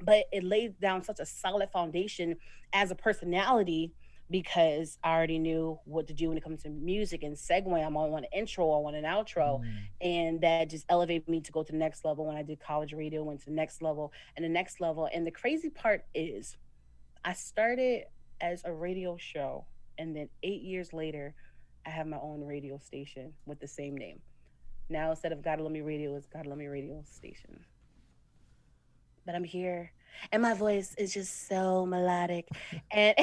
but it laid down such a solid foundation as a personality because I already knew what to do when it comes to music and segue. I want an intro, I want an outro. And that just elevated me to go to the next level. When I did college radio, went to the next level and the next level. And the crazy part is I started as a radio show. And then 8 years later, I have my own radio station with the same name. Now, instead of Gotta Love Me Radio, it's Gotta Love Me Radio Station. But I'm here. And my voice is just so melodic. And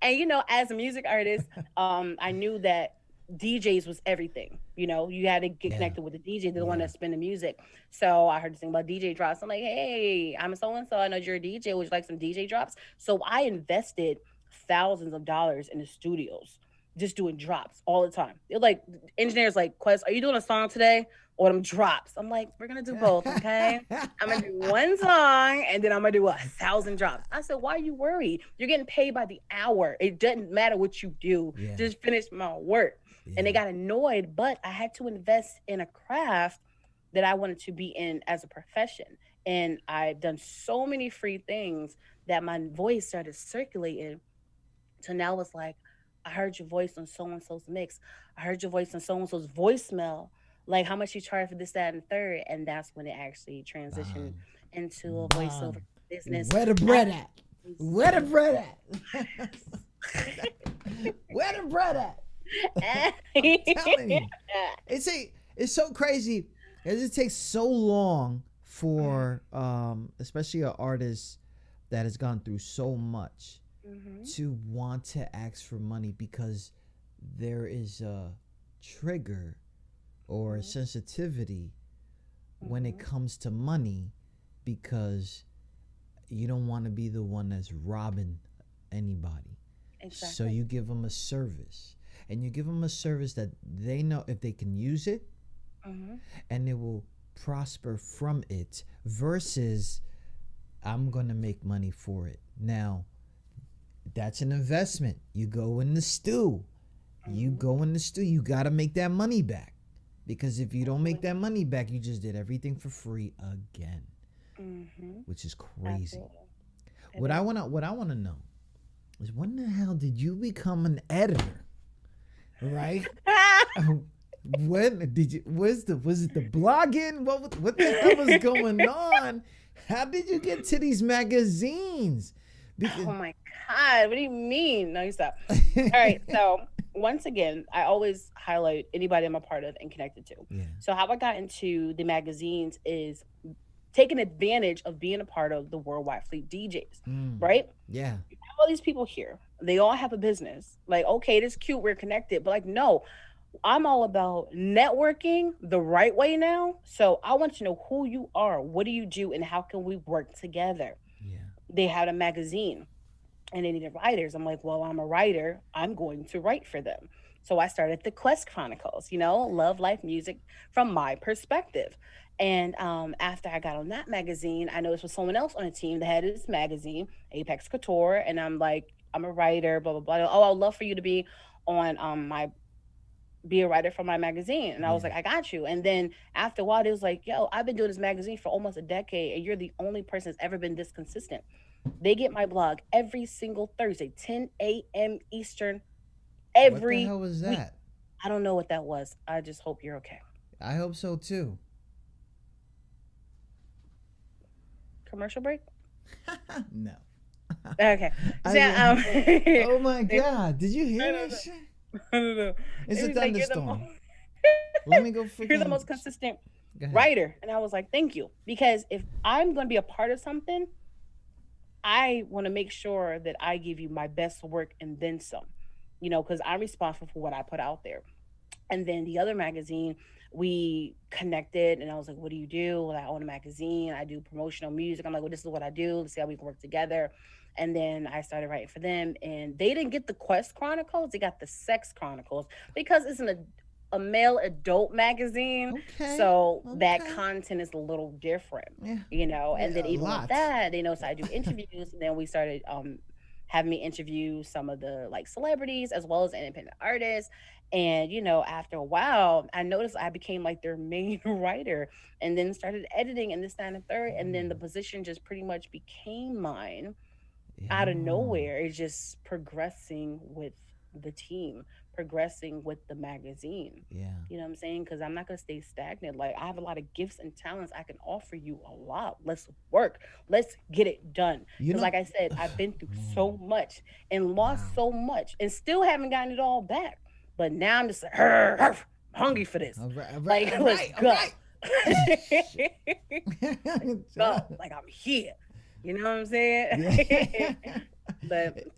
and as a music artist, I knew that DJs was everything. You had to get connected with the DJ, the one that spin the music. So I heard this thing about DJ drops. I'm like, hey, I'm so and so. I know you're a DJ. Would you like some DJ drops? So I invested thousands of dollars in the studios just doing drops all the time. They're like, engineers like, Quest, are you doing a song today or them drops? I'm like, we're gonna do both, okay? I'm gonna do one song and then I'm gonna do 1,000 drops. I said, why are you worried? You're getting paid by the hour. It doesn't matter what you do. Yeah. Just finish my work. And they got annoyed, but I had to invest in a craft that I wanted to be in as a profession. And I've done so many free things that my voice started circulating. So now it's like, I heard your voice on so and so's mix. I heard your voice on so and so's voicemail. Like, how much you charge for this, that, and the third. And that's when it actually transitioned into a voiceover business. Where the bread at? Where the bread at? Where the bread at? I'm telling you. It's so crazy. It takes so long for especially an artist that has gone through so much to want to ask for money, because there is a trigger or a sensitivity when it comes to money, because you don't want to be the one that's robbing anybody. Exactly. So you give them a service, and you give them a service that they know if they can use it, and they will prosper from it, versus I'm going to make money for it. Now, that's an investment. You go in the stew. You go in the stew. You got to make that money back. Because if you don't make that money back, you just did everything for free again, which is crazy. What I want to know is, when the hell did you become an editor? Right? When did you? Was it the blogging? What the hell was going on? How did you get to these magazines? Oh my God! What do you mean? No, you stop. All right, so. Once again, I always highlight anybody I'm a part of and connected to. Yeah. So how I got into the magazines is taking advantage of being a part of the Worldwide Fleet DJs, right? Yeah. You have all these people here. They all have a business. Like, okay, this is cute, we're connected. But like, no, I'm all about networking the right way now. So I want to know who you are. What do you do? And how can we work together? Yeah. They had a magazine. And they needed writers. I'm like, well, I'm a writer. I'm going to write for them. So I started the Quest Chronicles, love, life, music from my perspective. And after I got on that magazine, I noticed with someone else on the team that had this magazine, Apex Couture. And I'm like, I'm a writer, blah, blah, blah. Oh, I'd love for you to be on be a writer for my magazine. And I was like, I got you. And then after a while, it was like, yo, I've been doing this magazine for almost a decade, and you're the only person that's ever been this consistent. They get my blog every single Thursday, 10 a.m. Eastern, every What the hell was that? week. I don't know what that was. I just hope you're okay. I hope so too. Commercial break? No. Okay. Oh my God. Did you hear that shit? No. It's a thunderstorm. Let me go freaking. You're the most consistent writer. And I was like, thank you. Because if I'm going to be a part of something, I want to make sure that I give you my best work and then some, because I'm responsible for what I put out there. And then the other magazine, we connected, and I was like, what do you do? Well, I own a magazine. I do promotional music. I'm like, well, this is what I do. Let's see how we can work together. And then I started writing for them, and they didn't get the Quest Chronicles. They got the Sex Chronicles, because it's a male adult magazine. Okay. So that content is a little different, and then even with that, so I do interviews, and then we started having me interview some of the celebrities as well as independent artists. And, after a while, I noticed I became their main writer, and then started editing and this, that, and the third. And then the position just pretty much became mine out of nowhere. It's just progressing with the team, progressing with the magazine. Yeah. You know what I'm saying? Because I'm not going to stay stagnant. I have a lot of gifts and talents. I can offer you a lot. Let's work. Let's get it done. Because like I said, I've been through so much and lost so much and still haven't gotten it all back. But now I'm just hungry for this. All right, let's go. I'm here. You know what I'm saying? Yeah. But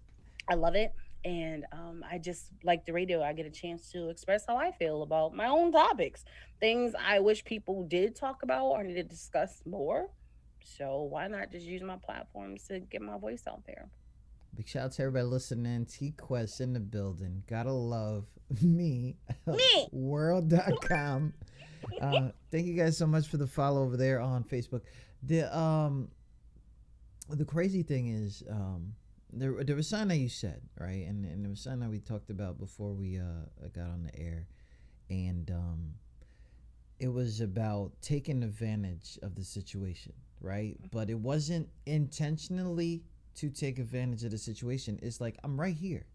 I love it. And I just like the radio. I get a chance to express how I feel about my own topics, things I wish people did talk about or need to discuss more. So why not just use my platforms to get my voice out there? Big shout out to everybody listening. T-Quest in the building. Gotta love me. World.com. Thank you guys so much for the follow over there on Facebook. The crazy thing is, there was something that you said, right? And there was something that we talked about before we got on the air. And it was about taking advantage of the situation, right? But it wasn't intentionally to take advantage of the situation. It's like, I'm right here.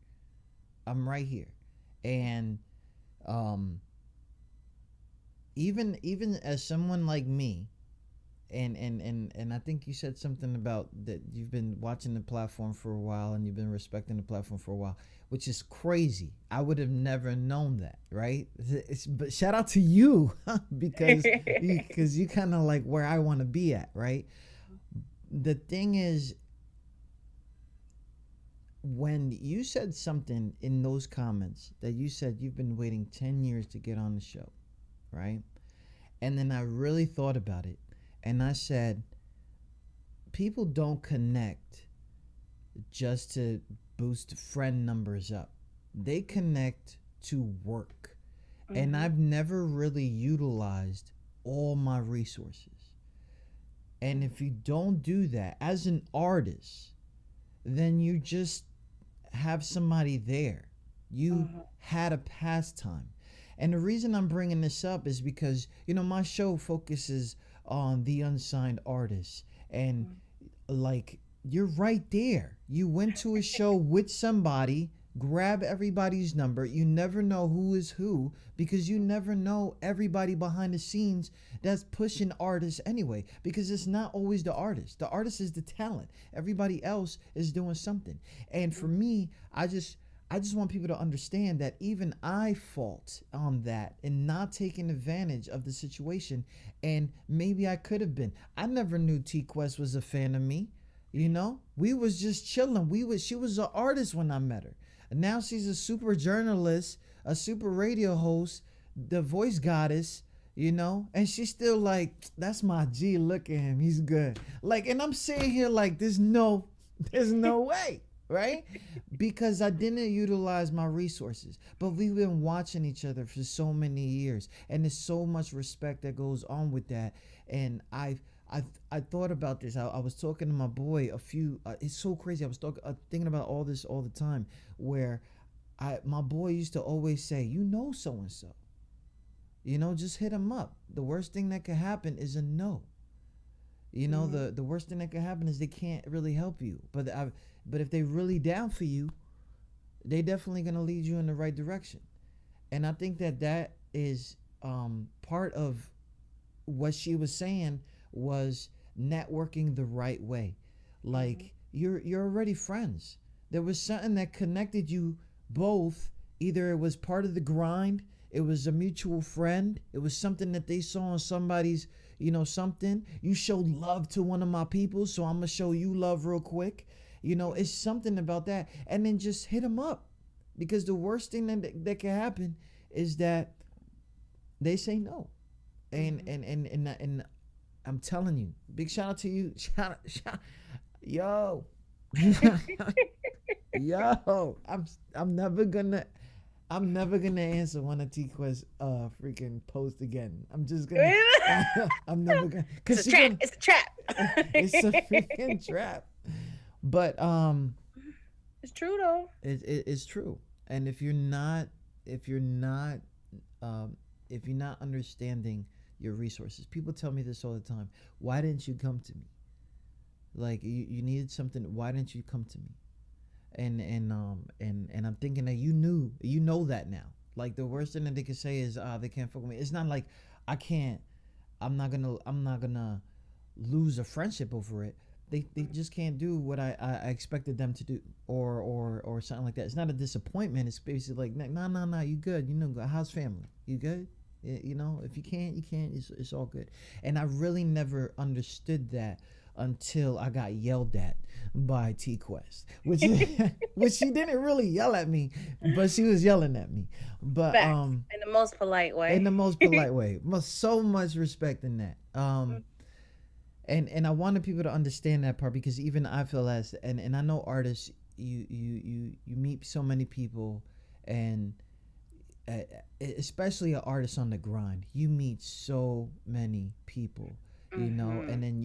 And even as someone like me, and I think you said something about that you've been watching the platform for a while and you've been respecting the platform for a while, which is crazy. I would have never known that, right? But shout out to you because you kind of like where I want to be at, right? The thing is, when you said something in those comments that you said you've been waiting 10 years to get on the show, right? And then I really thought about it. And I said, people don't connect just to boost friend numbers up. They connect to work. Mm-hmm. And I've never really utilized all my resources. And if you don't do that as an artist, then you just have somebody there. You had a pastime. And the reason I'm bringing this up is because, my show focuses on the unsigned artists, and like, you're right there. You went to a show with somebody, grab everybody's number. You never know who is who, because you never know everybody behind the scenes that's pushing artists anyway, because it's not always the artist. The artist is the talent. Everybody else is doing something. And for me, I just want people to understand that even I fault on that and not taking advantage of the situation. And maybe I could have been. I never knew T-Quest was a fan of me. We was just chilling. She was an artist when I met her. And now she's a super journalist, a super radio host, the voice goddess, and she's still like, that's my G. Look at him. He's good. Like, and I'm sitting here like, there's no way. Right? Because I didn't utilize my resources. But we've been watching each other for so many years. And there's so much respect that goes on with that. And I thought about this. I was talking to my boy it's so crazy. I was thinking about all this all the time, where my boy used to always say, so-and-so. Just hit him up. The worst thing that could happen is a no. The worst thing that could happen is they can't really help you. But if they really down for you, they definitely gonna lead you in the right direction. And I think that is part of what she was saying was networking the right way. Like, you're already friends. There was something that connected you both. Either it was part of the grind, it was a mutual friend, it was something that they saw on somebody's, something. You showed love to one of my people, so I'm gonna show you love real quick. It's something about that. And then just hit them up, because the worst thing that can happen is that they say no. And I'm telling you, big shout out to you. Shout yo. Yo, I'm never gonna answer one of T-Quest's freaking posts again. I'm just gonna I'm never gonna, it's a trap. It's a trap. It's a freaking trap. But it's true though. It's true. And if you're not understanding your resources, people tell me this all the time. Why didn't you come to me? Like, you needed something. Why didn't you come to me? And I'm thinking that you know that now. Like, the worst thing that they could say is they can't fuck with me. It's not like I'm not gonna lose a friendship over it. They just can't do what I expected them to do, or something like that. It's not a disappointment. It's basically like, no, you good. How's family? You good? If you can't, you can't. It's all good. And I really never understood that until I got yelled at by T-Quest, which she didn't really yell at me, but she was yelling at me. But in the most polite way. In the most polite way. So much respect in that. And I wanted people to understand that part, because even I feel and I know artists, you meet so many people, and uh, especially an artist on the grind, you meet so many people, and then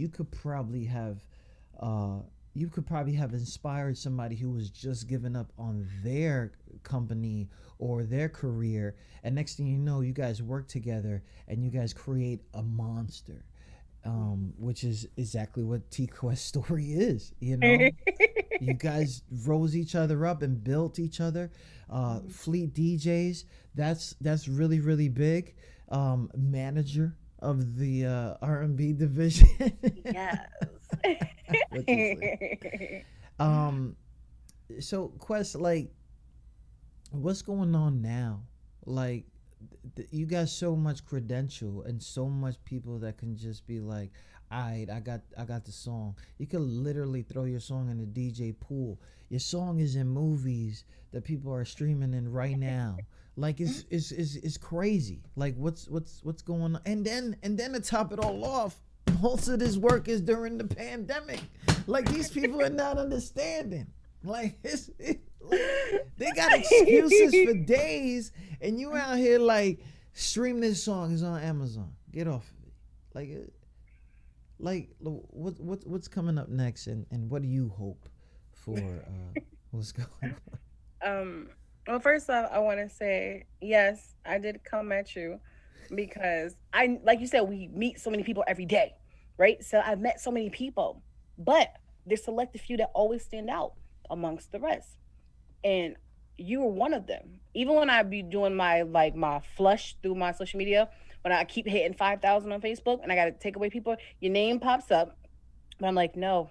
uh you could probably have inspired somebody who was just giving up on their company or their career, and next thing you know, you guys work together and you guys create a monster, which is exactly what T Quest story is. You guys rose each other up and built each other. Fleet DJs, that's really really big. Manager of the R&B division. Yes. Which is so Quest, like, what's going on now? Like, you got so much credential and so much people that can just be like, alright, I got the song. You could literally throw your song in the DJ pool. Your song is in movies that people are streaming in right now. Like, it's crazy. Like, what's going on? And then to top it all off, most of this work is during the pandemic. Like, these people are not understanding. Like, they got excuses for days, and you out here like, stream this song, it's on Amazon. Get off of it. Like what's coming up next, and what do you hope for? What's going on? Well, first off, I want to say yes, I did come at you because like you said, we meet so many people every day, right? So I've met so many people, but there's select a few that always stand out amongst the rest, and you were one of them. Even when I be doing my flush through my social media, when I keep hitting 5,000 on Facebook and I got to take away people, your name pops up, but I'm like, no,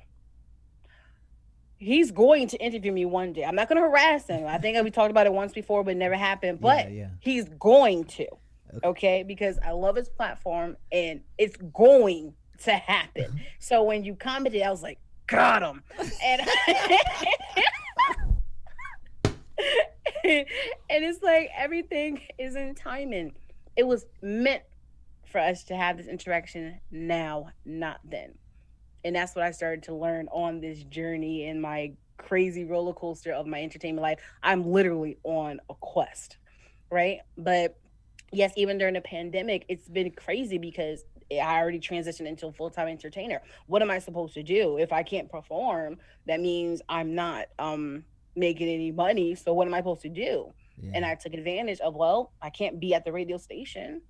he's going to interview me one day. I'm not going to harass him. I think we talked about it once before, but it never happened. But he's going to, okay? Because I love his platform and it's going to happen. So when you commented, I was like, got him. And and it's like everything is in timing. It was meant for us to have this interaction now, not then. And that's what I started to learn on this journey in my crazy roller coaster of my entertainment life. I'm literally on a quest, right? But yes, even during the pandemic, it's been crazy because I already transitioned into a full-time entertainer. What am I supposed to do? If I can't perform, that means I'm not making any money. So what am I supposed to do? Yeah. And I took advantage of, well, I can't be at the radio station,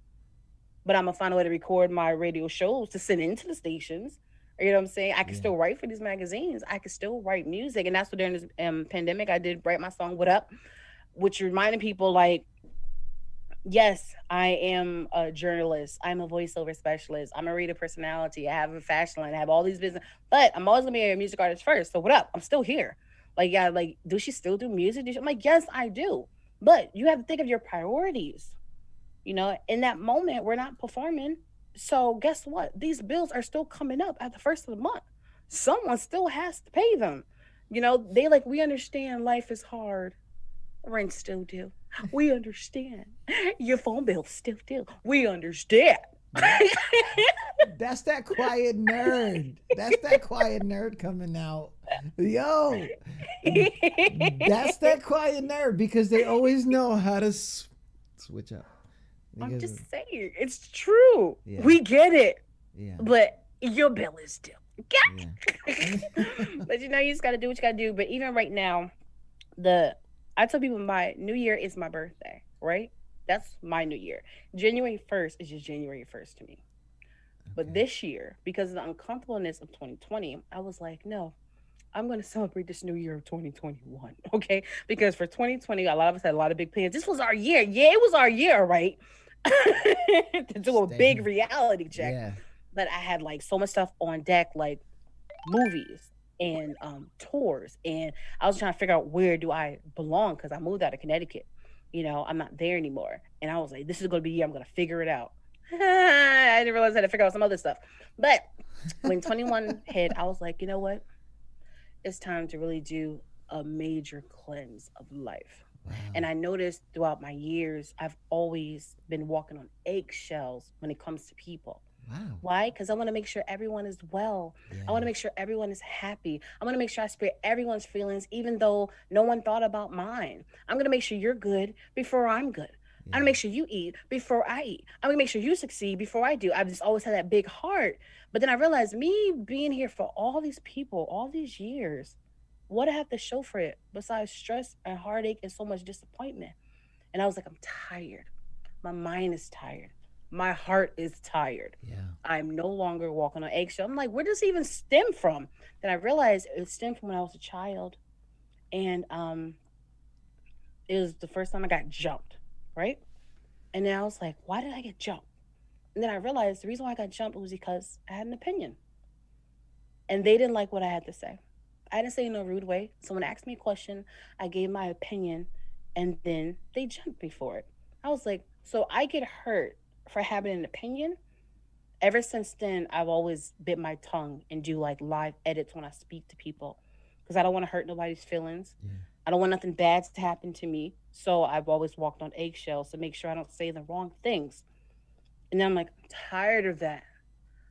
but I'm gonna find a way to record my radio shows to send into the stations. You know what I'm saying? I can still write for these magazines. I can still write music. And that's what during this pandemic, I did write my song, What Up, which reminded people like, yes, I am a journalist. I'm a voiceover specialist. I'm a radio personality. I have a fashion line. I have all these business, but I'm always gonna be a music artist first. So what up? I'm still here. Like, yeah, like, do she still do music? I'm like, yes, I do. But you have to think of your priorities. You know, in that moment, we're not performing. So guess what? These bills are still coming up at the first of the month. Someone still has to pay them. You know, they like, we understand life is hard. Rent still due. We understand. Your phone bill still due. We understand. That's that quiet nerd. That's that quiet nerd coming out. Yo, that's that quiet nerd because they always know how to switch up. I'm just saying, it's true. Yeah. We get it. Yeah. But your bill is due. Yeah. But you know, you just got to do what you got to do. But even right now, I tell people my new year is my birthday, right? That's my new year. January 1st is just January 1st to me. Okay. But this year, because of the uncomfortableness of 2020, I was like, no, I'm going to celebrate this new year of 2021, okay? Because for 2020, a lot of us had a lot of big plans. This was our year. Yeah, it was our year, right? To do a big reality check. Yeah. But I had like so much stuff on deck, like movies and tours. And I was trying to figure out where do I belong because I moved out of Connecticut. You know, I'm not there anymore. And I was like, this is going to be the year I'm going to figure it out. I didn't realize I had to figure out some other stuff. But when 21 hit, I was like, you know what? It's time to really do a major cleanse of life. Wow. And I noticed throughout my years, I've always been walking on eggshells when it comes to people. Wow. Why? Because I want to make sure everyone is well. I want to make sure everyone is happy. I want to make sure I spare everyone's feelings, even though no one thought about mine. I'm going to make sure you're good before I'm good. I'm going to make sure you eat before I eat. I'm going to make sure you succeed before I do. I've just always had that big heart. But then I realized me being here for all these people, all these years, what I have to show for it besides stress and heartache and so much disappointment. And I was like, I'm tired. My mind is tired. My heart is tired. Yeah. I'm no longer walking on eggshell. I'm like, where does it even stem from? Then I realized it stemmed from when I was a child. And it was the first time I got jumped, right? And then I was like, why did I get jumped? And then I realized the reason why I got jumped was because I had an opinion. And they didn't like what I had to say. I didn't say it in a rude way. Someone asked me a question, I gave my opinion, and then they jumped me for it. I was like, so I get hurt for having an opinion. Ever since then, I've always bit my tongue and do like live edits when I speak to people because I don't want to hurt nobody's feelings. Yeah. I don't want nothing bad to happen to me. So I've always walked on eggshells to make sure I don't say the wrong things. And then I'm like, I'm tired of that.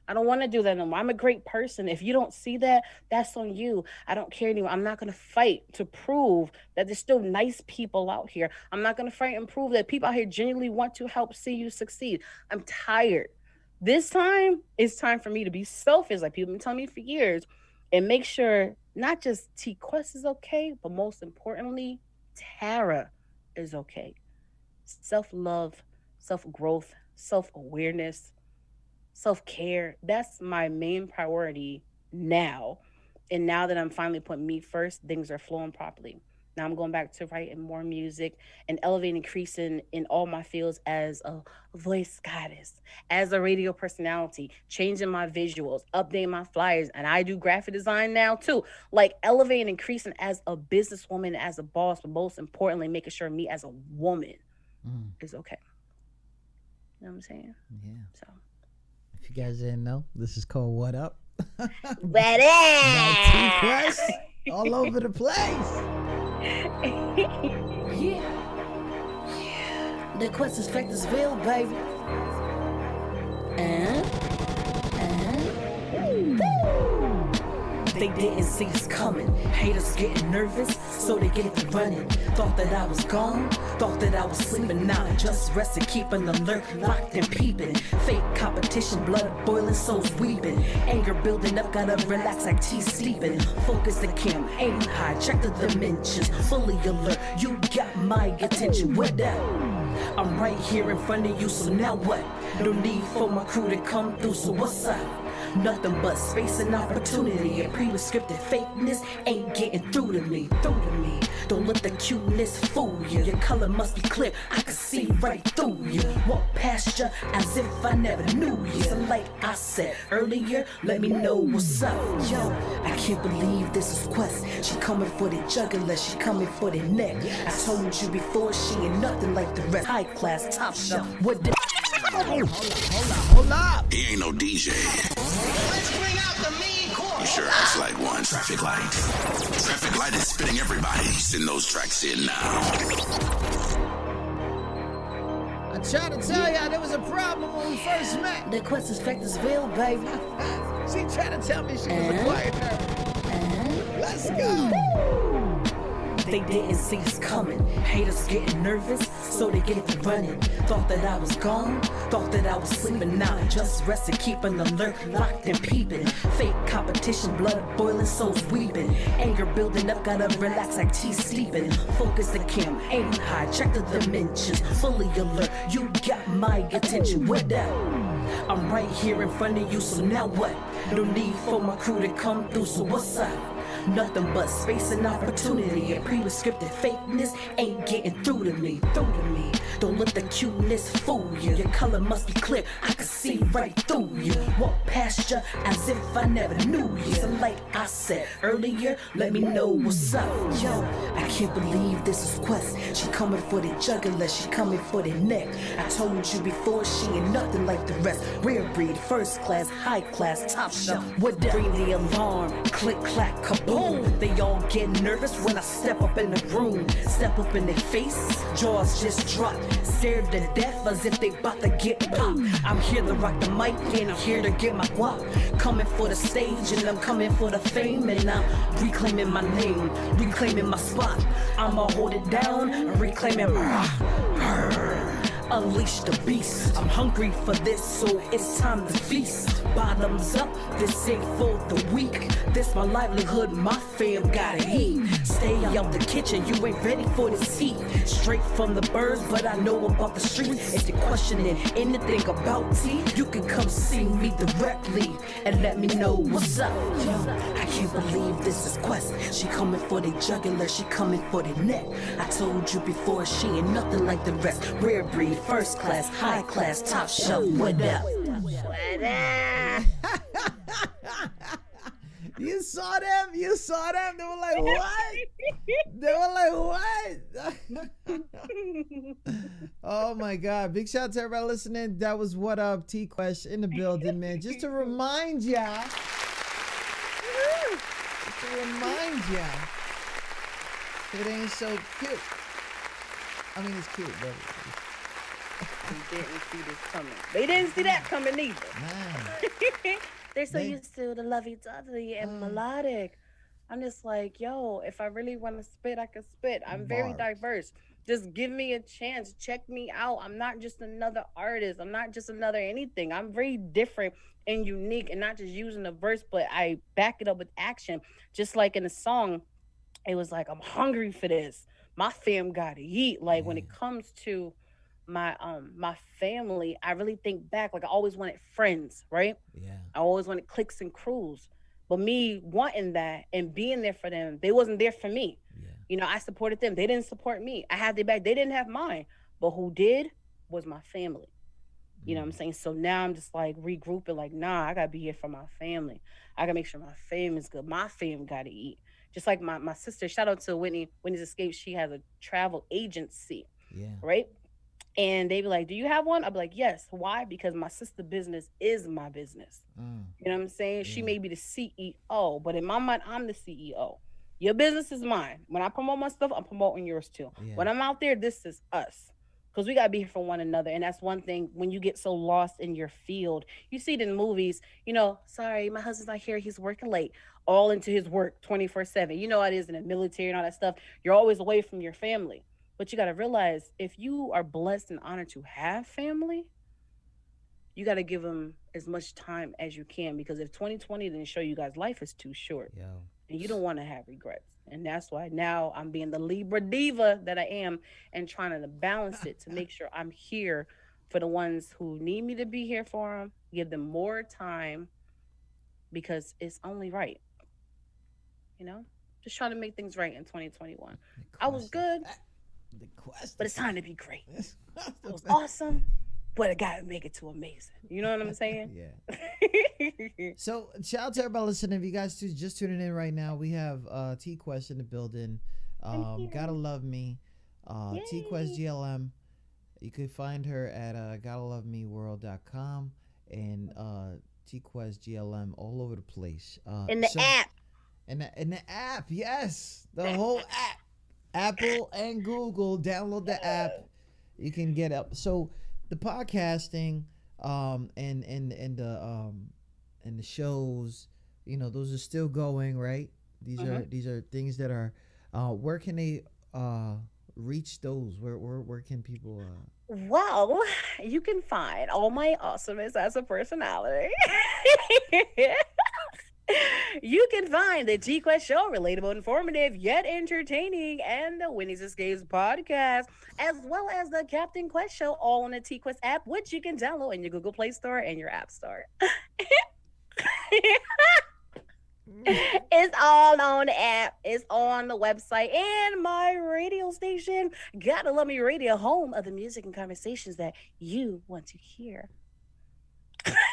I don't want to do that no more. I'm a great person. If you don't see that, that's on you. I don't care anymore. I'm not going to fight to prove that there's still nice people out here. I'm not going to fight and prove that people out here genuinely want to help see you succeed. I'm tired. This time, it's time for me to be selfish, like people have been telling me for years, and make sure not just T Quest is okay, but most importantly, Tara is okay. Self-love, self-growth, self-awareness, self-care, that's my main priority now. And now that I'm finally putting me first, things are flowing properly. Now I'm going back to writing more music and elevating, increasing in all my fields as a voice goddess, as a radio personality, changing my visuals, updating my flyers. And I do graphic design now too. Like elevating, increasing as a businesswoman, as a boss, but most importantly, making sure me as a woman is okay. You know what I'm saying? Yeah. So. If you guys didn't know, this is called What Up. What up? T-Quest all over the place. Yeah. The quest is Factorsville, baby. And they didn't see us coming. Haters getting nervous, so they get to running. Thought that I was gone, thought that I was sleeping. Now I'm just resting, keeping alert, locked and peeping. Fake competition, blood boiling, souls weeping. Anger building up, gotta relax like tea sleeping. Focus the cam, aim high, check the dimensions. Fully alert, you got my attention. What up? I'm right here in front of you, so now what? No need for my crew to come through, so what's up? Nothing but space and opportunity. A pre-scripted fakeness ain't getting through to me. Don't let the cuteness fool you. Your color must be clear, I can see right through you. Walk past you as if I never knew you. So like I said earlier, let me know what's up. Yo, I can't believe this is Quest. She coming for the jugular, she coming for the neck. I told you before, she ain't nothing like the rest. High class, top shelf. What the Hold up. He ain't no DJ. Let's bring out the mean chorus. He sure acts like one. Traffic light. Traffic light is spitting everybody. Send those tracks in now. I tried to tell y'all there was a problem when we first met. The quest is Factorsville, baby. She tried to tell me she was a quiet nerd. Let's go. They didn't see us coming. Haters getting nervous, so they get to running. Thought that I was gone, thought that I was sleeping. Now I'm just resting, keeping alert, locked and peeping. Fake competition, blood boiling, souls weeping. Anger building up, gotta relax like tea sleeping. Focus the cam, aim high, check the dimensions. Fully alert, you got my attention. What up? I'm right here in front of you, so now what? No need for my crew to come through, so what's up? Nothing but space and opportunity. A pre-scripted fakeness ain't getting through to me. Don't let the cuteness fool you. Your color must be clear, I can see right through you. Walk past you as if I never knew you. So like I said earlier, let me know what's up. Yo, I can't believe this is Quest. She coming for the jugular, she coming for the neck. I told you before, she ain't nothing like the rest. Rare breed, first class, high class, top shelf. What the? Ring the alarm, click clack, kaboom. They all get nervous when I step up in the room. Step up in their face, jaws just drop. scared to death as if they bout to get popped. I'm here to rock the mic and I'm here to get my guap. Coming for the stage and I'm coming for the fame, and I'm reclaiming my name, reclaiming my spot. I'ma hold it down and reclaim it. Unleash the beast. I'm hungry for this, so it's time to feast. Bottoms up, this ain't for the weak. This my livelihood, my fam gotta eat. Stay out the kitchen, you ain't ready for this heat. Straight from the birds, but I know about the streets. If you're questioning anything about tea, you can come see me directly and let me know what's up. Yo, I can't believe this is Quest. She coming for the jugular, she coming for the neck. I told you before, she ain't nothing like the rest. Rare breed, first class, high class, top shelf. What up? You saw them? You saw them? They were like, what? They were like, what? Oh my God. Big shout out to everybody listening. That was What Up, T-Quest in the building, man. Just to remind ya. It ain't so cute. I mean, it's cute, but... They didn't see this coming. They didn't see that coming either. Man. They're so used to the lovey-dovey and melodic. I'm just like, yo, if I really want to spit, I can spit. I'm very diverse. Just give me a chance. Check me out. I'm not just another artist. I'm not just another anything. I'm very different and unique, and not just using the verse, but I back it up with action. Just like in the song, it was like, I'm hungry for this. My fam gotta eat. Like when it comes to my family, I really think back, like I always wanted friends, right? Yeah. I always wanted cliques and crews. But me wanting that and being there for them, they wasn't there for me. Yeah. You know, I supported them. They didn't support me. I had their back. They didn't have mine. But who did was my family. You know what I'm saying? So now I'm just like regrouping, like, nah, I gotta be here for my family. I gotta make sure my fam is good. My fam gotta eat. Just like my sister, shout out to Whitney's Escape. She has a travel agency. Yeah. Right? And they be like, do you have one? I'll be like, yes. Why? Because my sister business is my business. You know what I'm saying? Yeah. She may be the CEO, but in my mind, I'm the CEO. Your business is mine. When I promote my stuff, I'm promoting yours too. Yeah. When I'm out there, this is us. Because we got to be here for one another. And that's one thing, when you get so lost in your field, you see it in movies, you know, sorry, my husband's not here. He's working late, all into his work 24/7. You know how it is in the military and all that stuff. You're always away from your family. But you got to realize, if you are blessed and honored to have family, you got to give them as much time as you can. Because if 2020 didn't show you guys, life is too short. Yo. And you don't want to have regrets. And that's why now I'm being the Libra diva that I am and trying to balance it to make sure I'm here for the ones who need me to be here for them, give them more time, because it's only right. You know, just trying to make things right in 2021. I was good. But it's time to be great. It was awesome, but I gotta make it to amazing. You know what I'm saying? Yeah. So shout out to everybody listening. If you guys just tuning in right now, we have T-Quest in the building. Gotta Love Me. T-Quest GLM. You can find her at gottalovemeworld.com and T-Quest GLM all over the place. In the app. In the app, yes. The whole app. Apple and Google, download the app. You can get up. So the podcasting, and the shows, you know, those are still going, right? These are things that are. Where can they reach thhere can people? Well, you can find all my awesomeness as a personality. You can find the T-Quest Show, relatable, informative, yet entertaining, and the Winnie's Escapes podcast, as well as the Captain Quest Show, all on the T-Quest app, which you can download in your Google Play Store and your App Store. It's all on the app. It's on the website and my radio station, Gotta Love Me Radio, home of the music and conversations that you want to hear.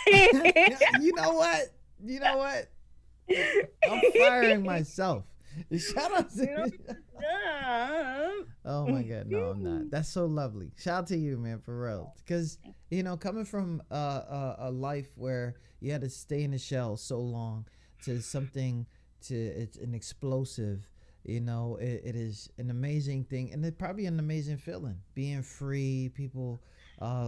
You know what? I'm firing myself. Shout out to Oh my God, no, I'm not. That's so lovely. Shout out to you, man, for real. Because, you know, coming from a life where you had to stay in the shell so long to something, it's an explosive It is an amazing thing, and it's probably an amazing feeling, being free, people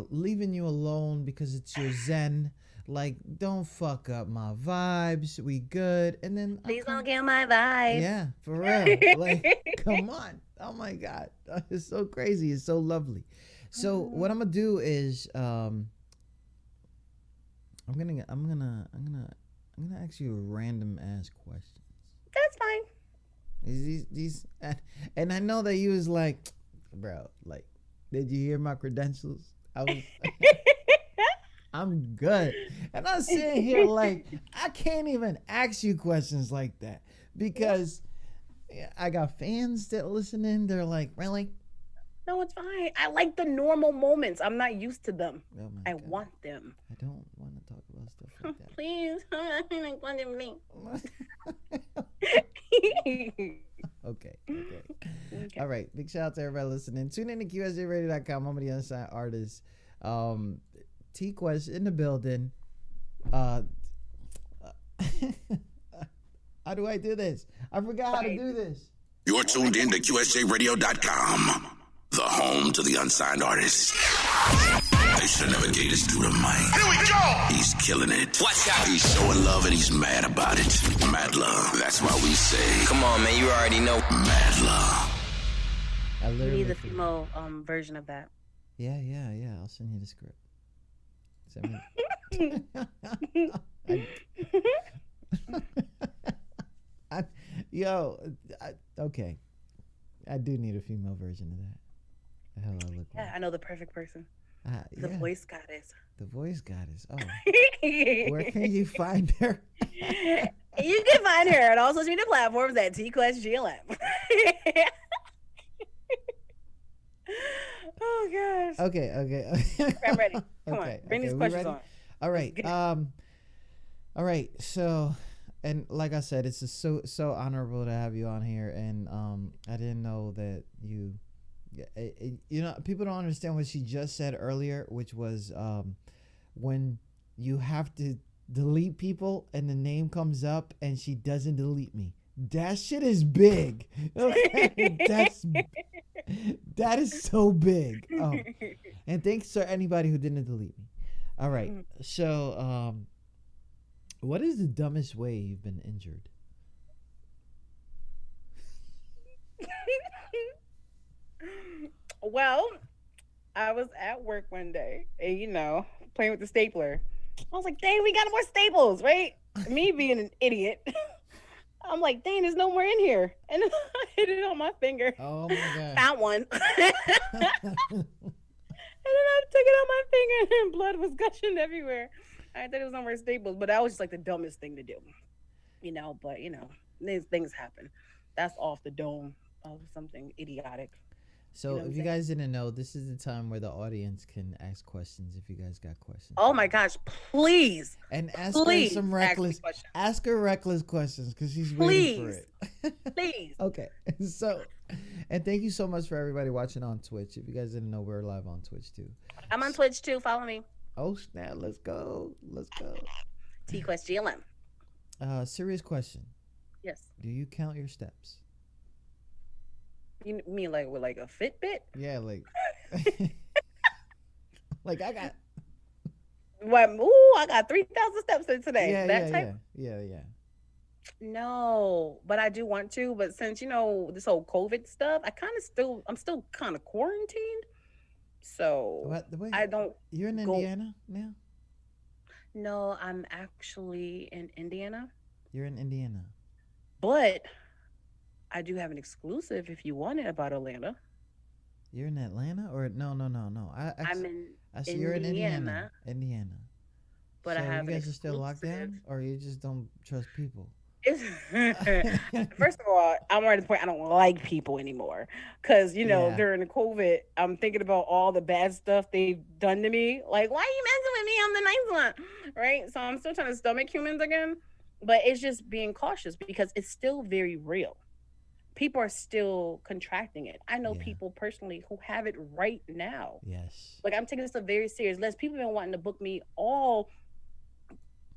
leaving you alone because it's your zen. Like, don't fuck up my vibes. We good. And then Please don't get my vibe. yeah, for real. Like, come on. Oh my God. It's so crazy. It's so lovely. So what I'm gonna do is I'm gonna ask you a random ass question. That's fine. These and I know that you was like, bro, like, did you hear my credentials? I was I'm good. And I'm sitting here like, I can't even ask you questions like that because I got fans that listening. They're like, really? No, it's fine. I like the normal moments. I'm not used to them. Oh my I God. want them. I don't want to talk about stuff like that. Please. Okay. All right. Big shout out to everybody listening. Tune in to QSJRadio.com. Home of the Unsigned Artists. T-Quest in the building. How do I do this? I forgot how to do this. You're tuned in to QSJRadio.com, the home to the unsigned artists. They should never gave us through the mic. Here we go! He's killing it. Watch out. He's showing love and he's mad about it. Madluh. That's why we say, Come on, man, you already know. Madluh. I You literally need the forgot. female version of that. Yeah. I'll send you the script. Send me. Okay. I do need a female version of that. The hell I look Yeah, like. I know the perfect person. The Yeah, voice goddess. the voice goddess. Oh, where can you find her? You can find her on all social media platforms at TQuest GLM. Oh gosh. Okay. I'm ready. Come Okay, on. Bring these we questions ready? on. All right. All right. So, and like I said, it's just so honorable to have you on here, and I didn't know that you. People don't understand what she just said earlier, which was when you have to delete people and the name comes up and she doesn't delete me. That shit is big. Okay? That is so big. And thanks to anybody who didn't delete me. All right. So, what is the dumbest way you've been injured? Well, I was at work one day and, playing with the stapler. I was like, dang, we got more staples, right? Me being an idiot. I'm like, dang, there's no more in here. And I hit it on my finger. Oh my God. Found one. And then I took it on my finger and blood was gushing everywhere. I thought it was no more staples, but that was just like the dumbest thing to do. But these things happen. That's off the dome of something idiotic. So if you guys didn't know, this is the time where the audience can ask questions if you guys got questions. Oh my gosh, please. And ask please her some ask me reckless questions. ask her reckless questions because she's waiting for it. Please. Okay. So, and thank you so much for everybody watching on Twitch. If you guys didn't know, we're live on Twitch too. I'm on Twitch too. Follow me. Oh snap, let's go. TQuest GLM. Serious question. Yes. Do you count your steps? You mean like with like a Fitbit? Yeah, like like I got What? Ooh, I got 3,000 steps in today. Yeah. No, but I do want to. But since this whole COVID stuff, I'm still kind of quarantined. So Wait, I don't. You're in go- Indiana now? No, I'm actually in Indiana, You're in Indiana. but I do have an exclusive if you want it about Atlanta. You're in Atlanta or no. I'm in I see you're in Indiana. Indiana. But so I have you guys are still locked exclusive. down, or you just don't trust people? First of all, I'm already at the point I don't like people anymore. Because, Yeah. during the COVID, I'm thinking about all the bad stuff they've done to me. Like, why are you messing with me? I'm the nice one. Right? So I'm still trying to stomach humans again. But it's just being cautious because it's still very real. People are still contracting it. I know Yeah. people personally who have it right now. Yes. Like, I'm taking this stuff very serious. People have been wanting to book me all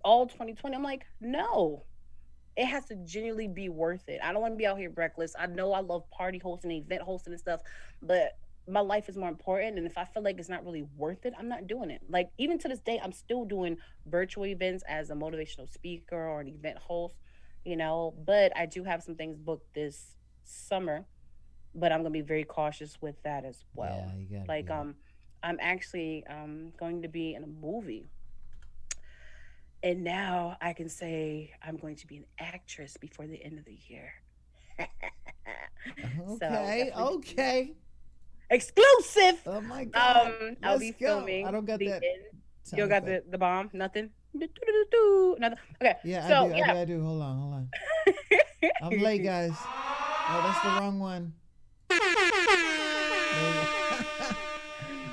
2020. I'm like, no. it has to genuinely be worth it. I don't want to be out here reckless. I know I love party hosting, event hosting and stuff, but my life is more important. And if I feel like it's not really worth it, I'm not doing it. Like even to this day, I'm still doing virtual events as a motivational speaker or an event host, but I do have some things booked this summer, but I'm gonna be very cautious with that as well. Yeah, you gotta Like be. I'm actually going to be in a movie, and now I can say I'm going to be an actress before the end of the year. So Okay, definitely okay. exclusive. Oh my God. I'll Let's be go. filming I don't got the that end. You don't sound got effect. the bomb? Nothing? Do-do-do-do-do. Nothing. Okay. Yeah, I So do. I do. yeah. I do. Hold on. Hold on. I'm late, guys. Oh, that's the wrong one.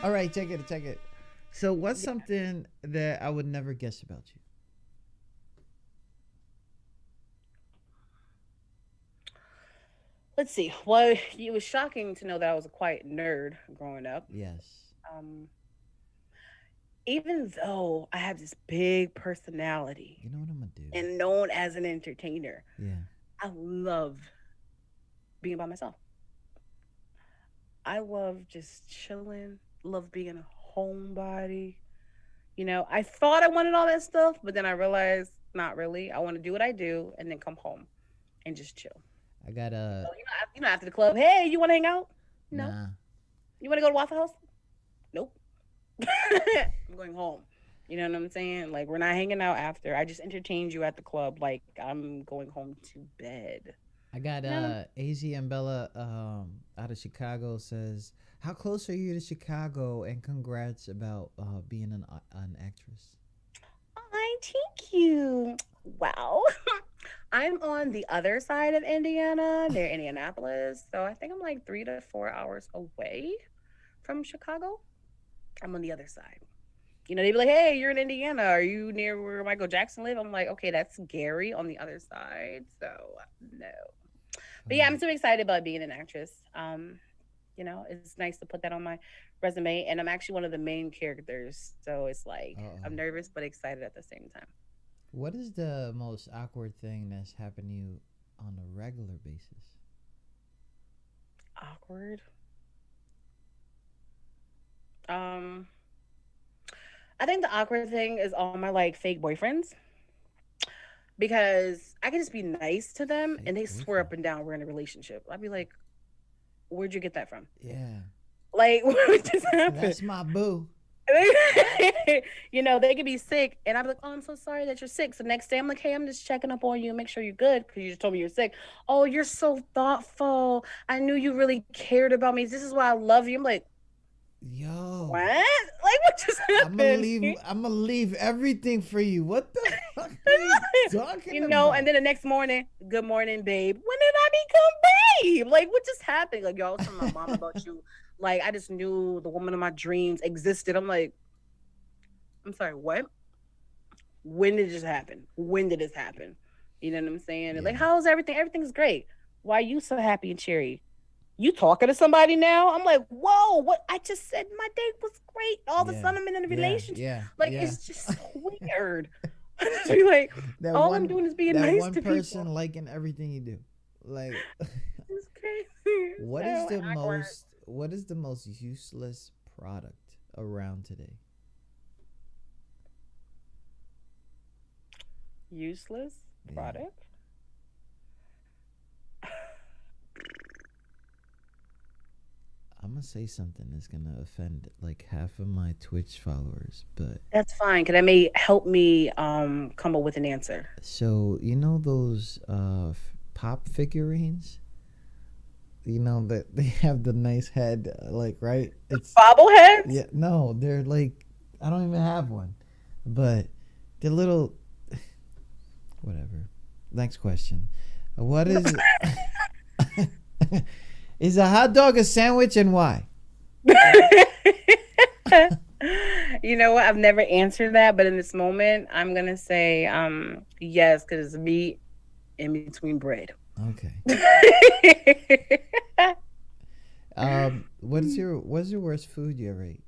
All right, check it. Check it. So, what's something that I would never guess about you? Let's see. Well, it was shocking to know that I was a quiet nerd growing up. Yes. Um, Even though I have this big personality You know what I'm gonna do? and known as an entertainer, Yeah. I love being by myself. I love just chilling, love being a homebody. I thought I wanted all that stuff, but then I realized not really. I want to do what I do and then come home and just chill. I got a. So, after the club, hey, you want to hang out? No. Nah. You want to go to Waffle House? Nope. I'm going home. You know what I'm saying? Like, we're not hanging out after. I just entertained you at the club. Like, I'm going home to bed. I got AZ and Bella out of Chicago says, "How close are you to Chicago? And congrats about being an actress." I thank you. Wow. I'm on the other side of Indiana, near Indianapolis. So I think I'm like 3 to 4 hours away from Chicago. I'm on the other side. They'd be like, hey, you're in Indiana. Are you near where Michael Jackson live? I'm like, okay, that's Gary on the other side. So no. But yeah, I'm so excited about being an actress. It's nice to put that on my resume. And I'm actually one of the main characters. So it's like I'm nervous but excited at the same time. What is the most awkward thing that's happened to you on a regular basis? Awkward. I think the awkward thing is all my like fake boyfriends, because I can just be nice to them Fake and they swear up boyfriend. and down we're in a relationship. I'd be like, where'd you get that from? Yeah. Like, what just happened? That's my boo. They could be sick and I'm like, oh, I'm so sorry that you're sick. So next day I'm like, hey, I'm just checking up on you and make sure you're good because you just told me you're sick. Oh, you're so thoughtful. I knew you really cared about me. This is why I love you. I'm like, Yo. what? Like, what just happened? I'm gonna leave everything for you. What the fuck are you talking about? And then the next morning, good morning, babe. When did I become babe? Like, what just happened? Like, y'all was telling my mom about you. Like, I just knew the woman of my dreams existed. I'm like, I'm sorry, what? When did this happen? When did this happen? You know what I'm saying? Yeah. Like, how's everything? Everything's great. Why are you so happy and cheery? You talking to somebody now? I'm like, whoa, what? I just said my date was great. All of a sudden I'm in a relationship. Yeah. Like, it's just so weird. Be like, all I'm doing is being nice one to person people. liking everything you do. Like, It's crazy. what So is the awkward. most useless product around today? Useless Yeah. product? I'm gonna say something that's gonna offend like half of my Twitch followers, but That's fine, because that may help me come up with an answer. so you know those pop figurines? You know that they have the nice head, like right? It's Bobbleheads? yeah, no, they're like I don't even have one, but they're little. Whatever. Next question. What is is a hot dog a sandwich and why? You know what? I've never answered that, but in this moment, I'm gonna say yes, because it's meat in between bread. Okay. What's your worst food you ever ate?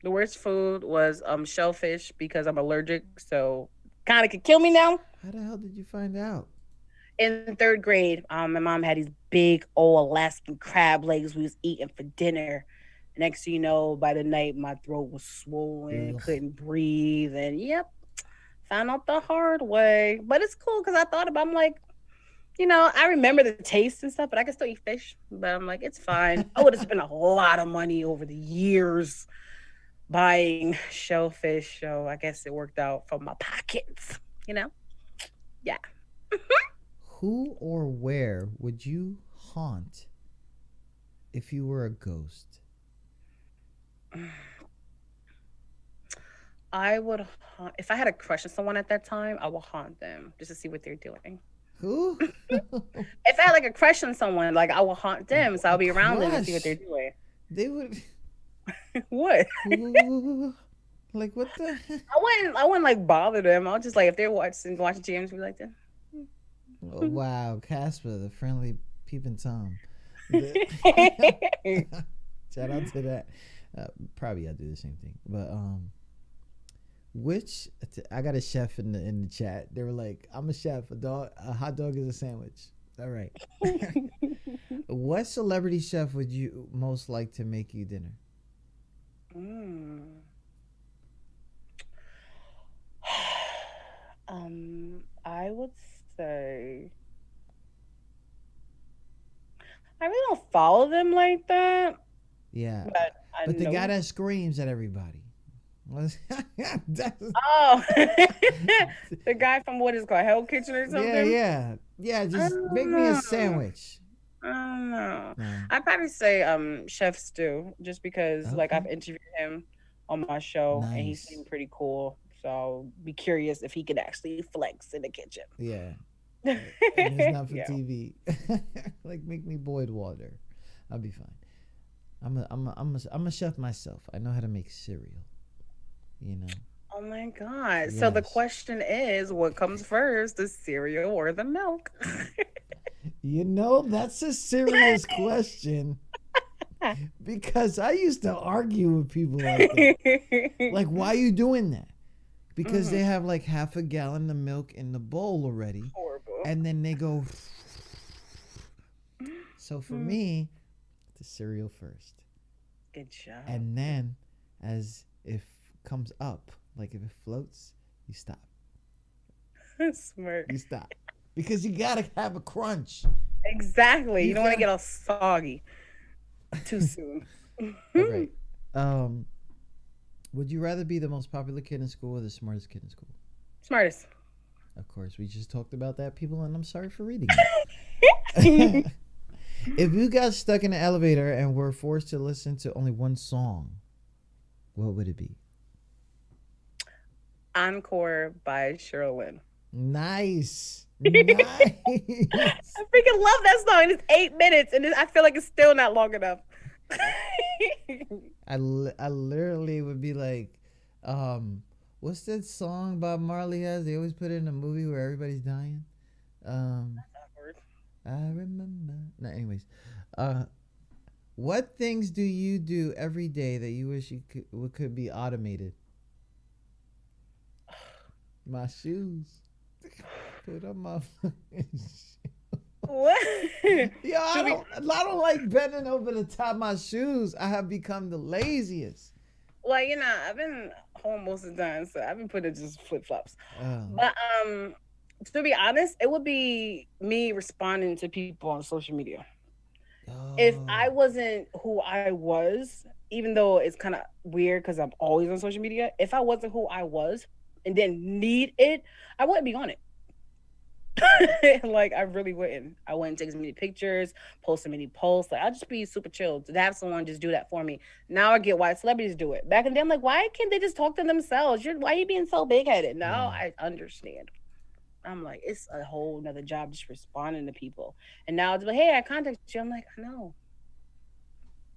The worst food was shellfish because I'm allergic, so kind of could kill me now. How the hell did you find out? In third grade, my mom had these big old Alaskan crab legs we was eating for dinner. Next thing you know, by the night, my throat was swollen, Ugh. couldn't breathe, and yep, found out the hard way. But it's cool because I thought about, I'm like, I remember the taste and stuff, but I can still eat fish. But I'm like, it's fine. I would have spent a lot of money over the years buying shellfish, so I guess it worked out for my pockets, Yeah. Who or where would you haunt if you were a ghost? I would haunt, if I had a crush on someone at that time, I would haunt them just to see what they're doing. Who? If I had like a crush on someone, like I will haunt them, so I'll be around them and see what they're doing. They would. What? Ooh, like what the? I wouldn't like bother them. I'll just like if they're watching James, be like that. Oh, wow, Casper, the friendly peeping Tom. Shout out to that. Probably I'll do the same thing, but which I got a chef in the chat. They were like, "I'm a chef. A hot dog is a sandwich." All right. What celebrity chef would you most like to make you dinner? I would say I really don't follow them like that. Yeah, But the know. guy that screams at everybody. Oh, the guy from what is it called Hell Kitchen or something. Yeah. Just make me a sandwich. I don't know. No. I'd probably say Chef Stu, just because like Okay. I've interviewed him on my show and he Nice. seemed pretty cool. So I'll be curious if he could actually flex in the kitchen. Yeah. And it's not for Yeah. TV. Like make me boiled water. I'll be fine. I'm a chef myself. I know how to make cereal. Oh my God. So the Yes. question is, what comes first, the cereal or the milk? That's a serious question. Because I used to argue with people like that. Like, why are you doing that? Because they have like half a gallon of milk in the bowl already. Horrible. And then they go. So for me, the cereal first. Good job. And then as if comes up, like if it floats, you stop. Smart. You stop. Because you gotta have a crunch. Exactly. You don't want to gotta- get all soggy too soon. All right. Would you rather be the most popular kid in school or the smartest kid in school? Smartest. Of course, we just talked about that, people, and I'm sorry for reading it. If you got stuck in an elevator and were forced to listen to only one song, what would it be? Encore by Sherlyn. Nice. Nice. I freaking love that song. And it's 8 minutes, and I feel like it's still not long enough. I literally would be like, what's that song Bob Marley has? They always put it in a movie where everybody's dying. I remember. No, anyways. What things do you do every day that you wish you could be automated? My shoes. Put on my What? Yo, I don't like bending over to tie my shoes. I have become the laziest. Well, I've been home most of the time, so I've been putting just flip flops. Oh. But to be honest, it would be me responding to people on social media. If I wasn't who I was, even though it's kind of weird because I'm always on social media, if I wasn't who I was and didn't need it, I wouldn't be on it. Like I really wouldn't. I wouldn't take as many pictures, post so many posts. Like I'd just be super chill to have someone just do that for me. Now I get why celebrities do it. Back in the day, I'm like, why can't they just talk to themselves? Why are you being so big headed? Now I understand. I'm like, it's a whole nother job just responding to people. And now it's like, hey, I contacted you. I'm like, I know.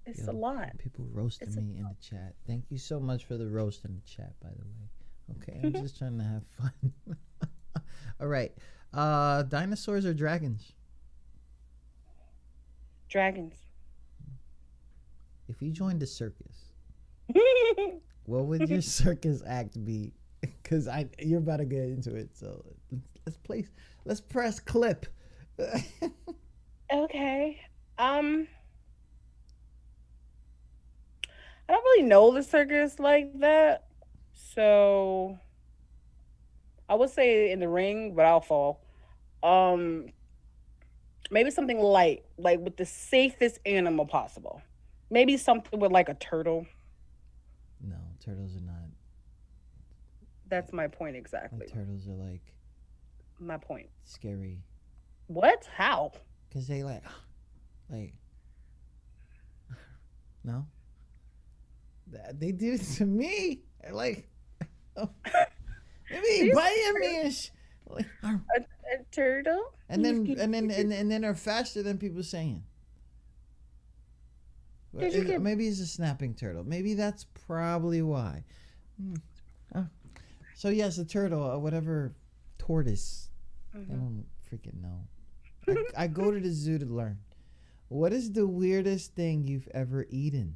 It's a lot. People roasting me in the chat. Thank you so much for the roast in the chat, by the way. Okay, I'm just trying to have fun. All right. Dinosaurs or dragons? Dragons. If you joined a circus, what would your circus act be? because you're about to get into it. So let's press clip. Okay. I don't really know the circus like that, so I would say in the ring, but I'll fall. Um, Maybe something light, like with the safest animal possible. Maybe something with like a turtle. No, turtles are not. That's my point exactly. Turtles are like My point. scary What? How? because they like no. They do it to me. Like, maybe biting me and like, A turtle? and then they're faster than people saying. Did you get- Maybe it's a snapping turtle. Maybe that's probably why. So yes, a turtle, or whatever, tortoise. I don't freaking know. I go to the zoo to learn. What is the weirdest thing you've ever eaten?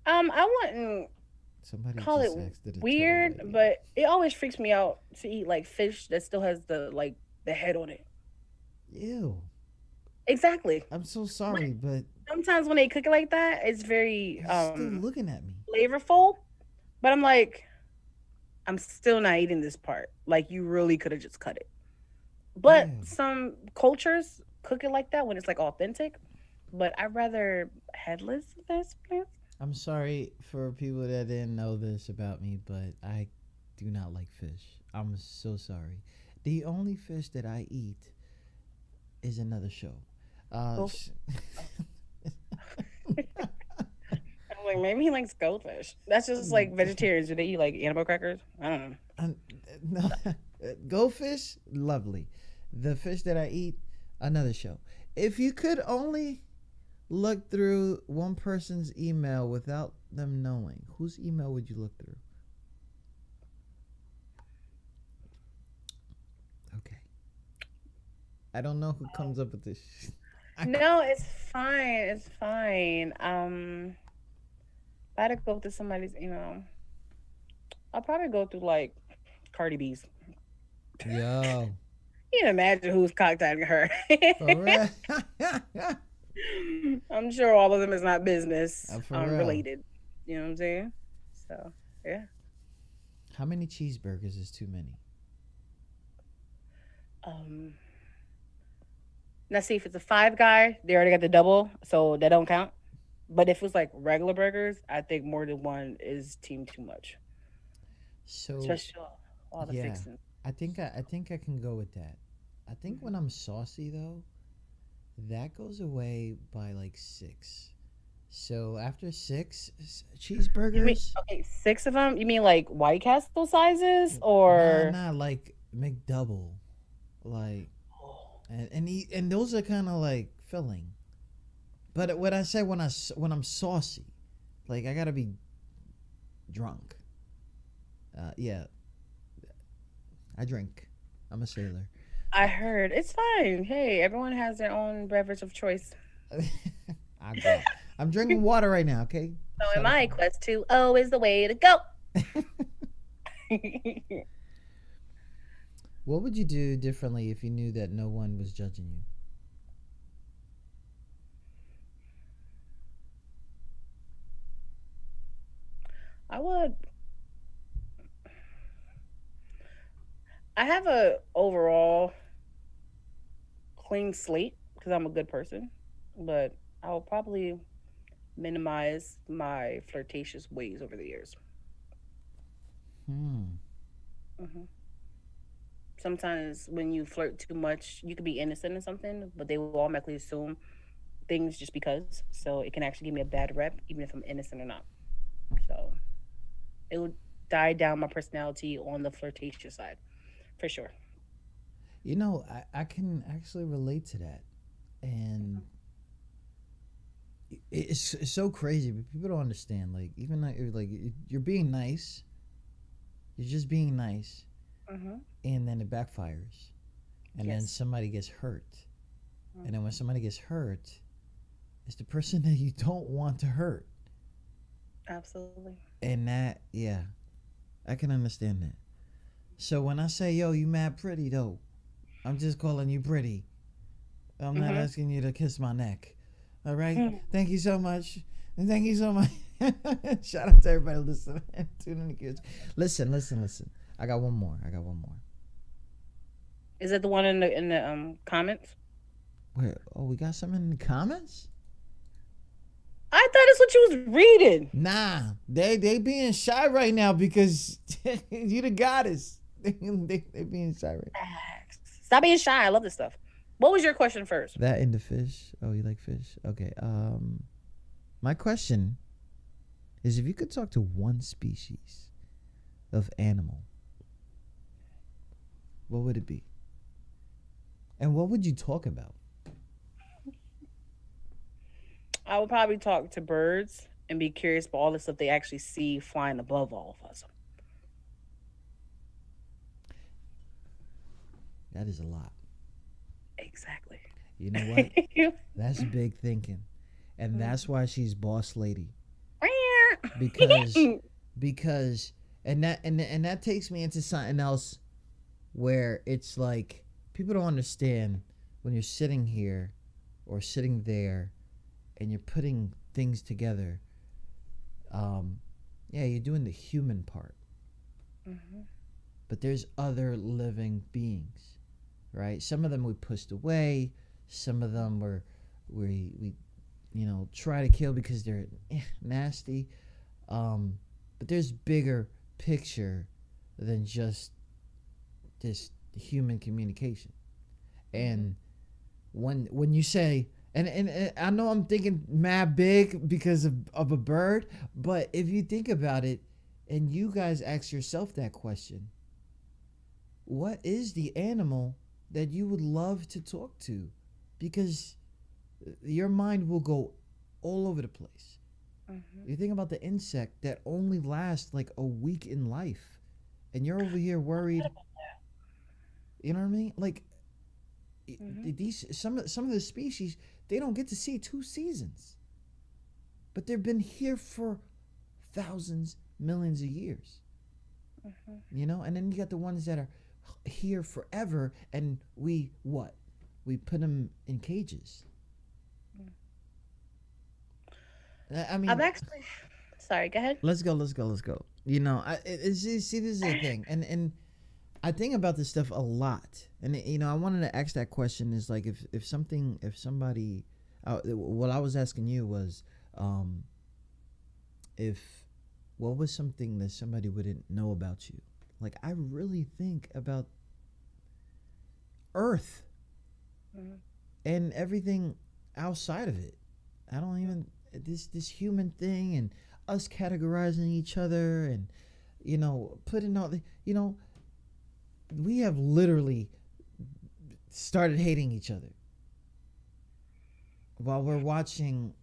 I wouldn't Somebody call just it asked it a weird, turtle lady. but it always freaks me out to eat like fish that still has the head on it. Ew. Exactly. I'm so sorry, but Sometimes when they cook it like that, it's very you're still looking at me. flavorful, but I'm like, I'm still not eating this part. Like you really could have just cut it. But Yeah. some cultures cook it like that when it's like authentic. But I'd rather headless this place. I'm sorry for people that didn't know this about me, but I do not like fish. I'm so sorry. The only fish that I eat is another show. Oh. I'm like, maybe he likes goldfish. That's just like vegetarians. Do they eat like animal crackers? I don't know. No, goldfish, lovely. The fish that I eat, another show. If you could only look through one person's email without them knowing, whose email would you look through? Okay. I don't know who comes up with this. No, it's fine. It's fine. If I had to go through somebody's email, I'll probably go through like Cardi B's. Yo. You can imagine who's contacting her. For real? I'm sure all of them is not business For real. related. You know what I'm saying? So yeah. How many cheeseburgers is too many? Now see if it's a Five Guy, they already got the double, so that don't count. But if it's like regular burgers, I think more than one is team too much. So Especially all the yeah. fixings. I think I can go with that. I think when I'm saucy though, that goes away by like 6. So after 6 cheeseburgers, You mean, okay, 6 of them? You mean like White Castle sizes or? nah, like McDouble, like, and those are kind of like filling. But what I say when I'm saucy, like I gotta be drunk. Yeah, I drink. I'm a sailor. I heard it's fine. Hey, everyone has their own beverage of choice. I'm drinking water right now. Okay. So in my quest to O is the way to go. What would you do differently if you knew that no one was judging you? I have a overall clean slate because I'm a good person, but I will probably minimize my flirtatious ways over the years. Sometimes when you flirt too much, you could be innocent in something, but they will automatically assume things just because. So it can actually give me a bad rep, even if I'm innocent or not. So it would die down my personality on the flirtatious side, for sure. You know, I can actually relate to that, and it's so crazy, but people don't understand. Like, even like you're being nice, you're just being nice, and then it backfires, and then somebody gets hurt. And then when somebody gets hurt, it's the person that you don't want to hurt. Absolutely. And that, yeah, I can understand that. So when I say, yo, you mad pretty though, I'm just calling you pretty. I'm not asking you to kiss my neck. All right? Thank you so much. And thank you so much. Shout out to everybody listening. Tune in the kids. Listen. I got one more. Is it the one in the comments? Where? Oh, we got something in the comments? I thought that's what you was reading. Nah, they being shy right now because you the goddess. They being shy right now. Stop being shy. I love this stuff. What was your question first? That and the fish. Oh, you like fish? Okay. My question is, if you could talk to one species of animal, what would it be? And what would you talk about? I would probably talk to birds and be curious about all the stuff they actually see flying above all of us. That is a lot. Exactly. You know what? That's big thinking. And that's why she's boss lady. Because and that takes me into something else where it's like people don't understand when you're sitting here or sitting there and you're putting things together. You're doing the human part. But there's other living beings, right? Some of them we pushed away. Some of them we try to kill because they're nasty. But there's bigger picture than just this human communication. And when you say, and I know I'm thinking mad big because of a bird, but if you think about it, and you guys ask yourself that question, what is the animal that you would love to talk to? Because your mind will go all over the place. You think about the insect that only lasts like a week in life, and you're over here worried. You know what I mean? Like these some of the species, they don't get to see 2 seasons, but they've been here for thousands, millions of years. And then you got the ones that are here forever, and we put them in cages. I mean, I'm actually sorry. Go ahead. Let's go. See, this is the thing, and I think about this stuff a lot, and I wanted to ask that question is like if somebody, what I was asking you was, what was something that somebody wouldn't know about you? Like, I really think about Earth and everything outside of it. I don't even this human thing and us categorizing each other and putting all the we have literally started hating each other while we're watching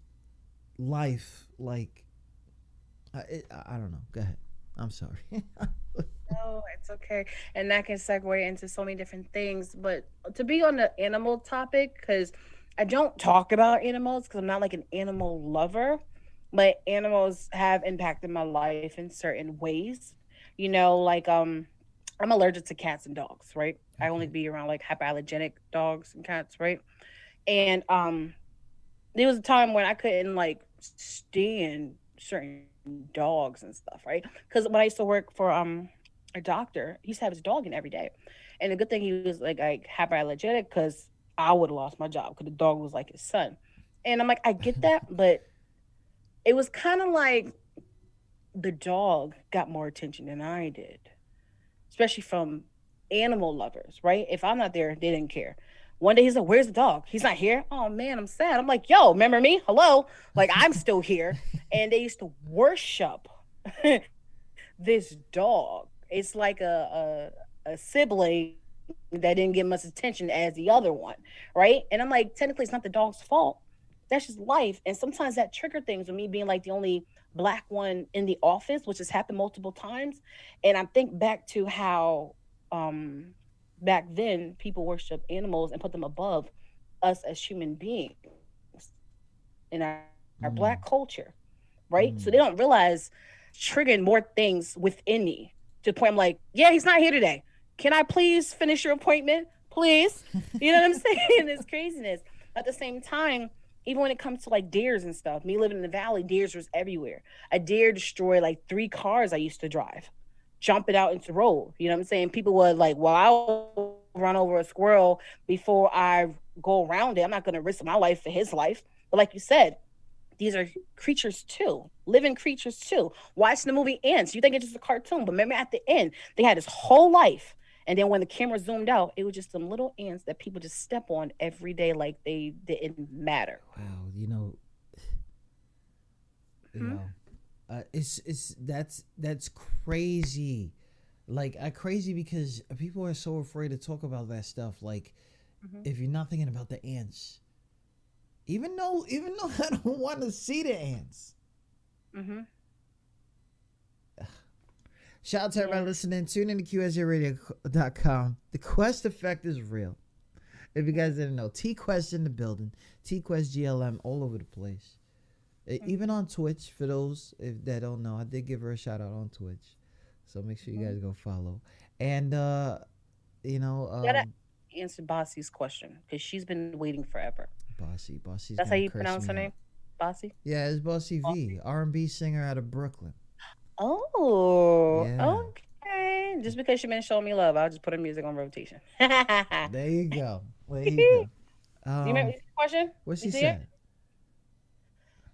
life. Like I don't know. Go ahead. I'm sorry. No, it's okay. And that can segue into so many different things. But to be on the animal topic, because I don't talk about animals because I'm not like an animal lover, but animals have impacted my life in certain ways. Like I'm allergic to cats and dogs, right? I only be around like hypoallergenic dogs and cats, right? And there was a time when I couldn't like stand certain dogs and stuff, right? Because when I used to work for a doctor, he used to have his dog in every day. And the good thing, he was like hypoallergenic, because I would have lost my job because the dog was like his son. And I'm like, I get that, but it was kind of like the dog got more attention than I did, especially from animal lovers, right? If I'm not there, they didn't care. One day he's like, where's the dog? He's not here. Oh man, I'm sad. I'm like, yo, remember me? Hello? Like, I'm still here. And they used to worship this dog. It's like a sibling that didn't get much attention as the other one, right? And I'm like, technically it's not the dog's fault. That's just life. And sometimes that triggered things with me being like the only Black one in the office, which has happened multiple times. And I think back to how back then people worship animals and put them above us as human beings in our black culture, right? So they don't realize triggering more things within me to the point I'm like, yeah, he's not here today. Can I please finish your appointment? Please. You know what I'm saying? It's craziness. At the same time, even when it comes to like deers and stuff, me living in the valley, deers was everywhere. A deer destroyed like 3 cars I used to drive, jumping out into the road. You know what I'm saying? People were like, well, I'll run over a squirrel before I go around it. I'm not going to risk my life for his life. But like you said, these are creatures too, living creatures too. Watching the movie Ants, you think it's just a cartoon, but remember at the end, they had his whole life. And then when the camera zoomed out, it was just some little ants that people just step on every day like they didn't matter. Wow, you know, it's that's crazy. Like, crazy because people are so afraid to talk about that stuff. Like, if you're not thinking about the ants, even though I don't want to see the ants. Shout out to everybody listening. Tune in to QSJRadio.com. The Quest effect is real. If you guys didn't know, T-Quest in the building. T-Quest GLM all over the place. Even on Twitch, for those that don't know, I did give her a shout out on Twitch. So make sure you guys go follow. And, Gotta answer Bossy's question because she's been waiting forever. Bossy's That's how you pronounce her name? Bossy? Yeah, it's Bossy V, R&B singer out of Brooklyn. Oh, Yeah. okay. Just because she's been showing me love, I'll just put her music on rotation. There you go. There you go. You remember the question? What she You see said? it?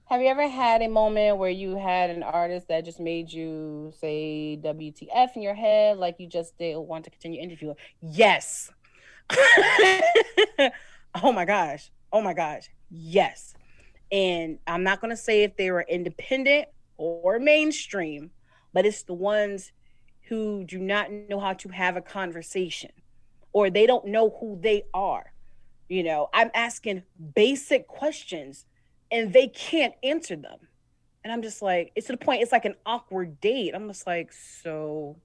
Have you ever had a moment where you had an artist that just made you say WTF in your head, like you just didn't want to continue interviewing? Yes. Oh my gosh. Yes. And I'm not going to say if they were independent or mainstream, but it's the ones who do not know how to have a conversation or they don't know who they are. You know, I'm asking basic questions and they can't answer them. And I'm just like, it's to the point, it's like an awkward date. I'm just like, so,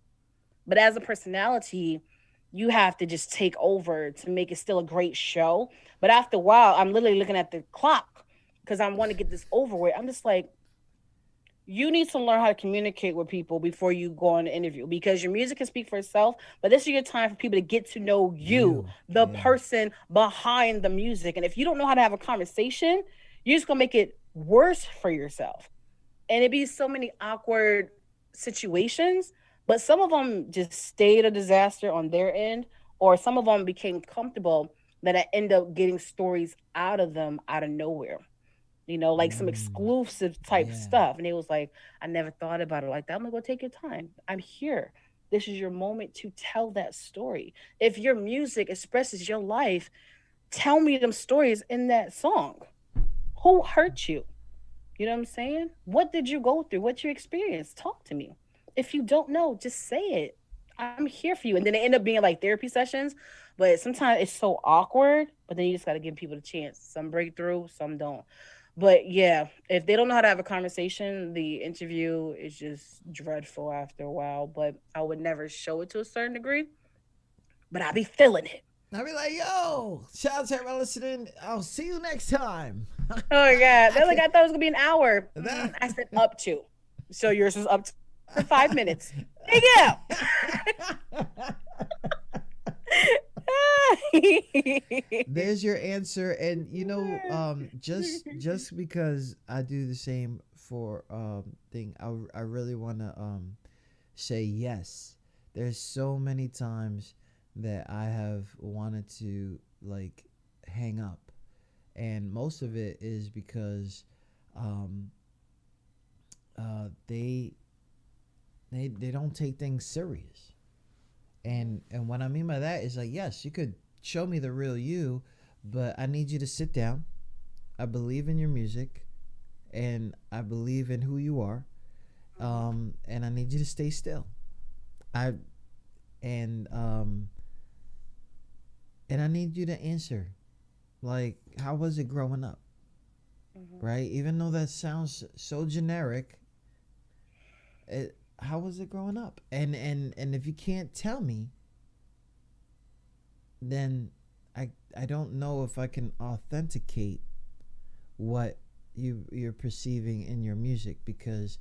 but as a personality, you have to just take over to make it still a great show. But after a while, I'm literally looking at the clock because I want to get this over with. I'm just like, you need to learn how to communicate with people before you go on an interview because your music can speak for itself, but this is your time for people to get to know you, the person behind the music. And if you don't know how to have a conversation, you're just going to make it worse for yourself. And it'd be so many awkward situations, but some of them just stayed a disaster on their end, or some of them became comfortable that I end up getting stories out of them out of nowhere. You know, like some exclusive type stuff. And it was like, I never thought about it like that. I'm like, well, take your time. I'm here. This is your moment to tell that story. If your music expresses your life, tell me them stories in that song. Who hurt you? You know what I'm saying? What did you go through? What's your experience? Talk to me. If you don't know, just say it. I'm here for you. And then it end up being like therapy sessions. But sometimes it's so awkward. But then you just got to give people the chance. Some break through, some don't. But yeah, if they don't know how to have a conversation, the interview is just dreadful after a while. But I would never show it to a certain degree. But I be feeling it. I'll be like, yo, shout out to everybody listening. I'll see you next time. Oh my God. They're like, I thought it was going to be an hour. I said up to. So yours was up to 5 minutes. There you go. There's your answer. And you know, just because I do the same for thing, I really want to say yes. There's so many times that I have wanted to like hang up, and most of it is because they don't take things serious. And what I mean by that is like, yes, you could show me the real you, but I need you to sit down. I believe in your music, and I believe in who you are, and I need you to stay still. And I need you to answer, like, how was it growing up? Right? Even though that sounds so generic, how was it growing up? And if you can't tell me, then I don't know if I can authenticate what you're perceiving in your music, because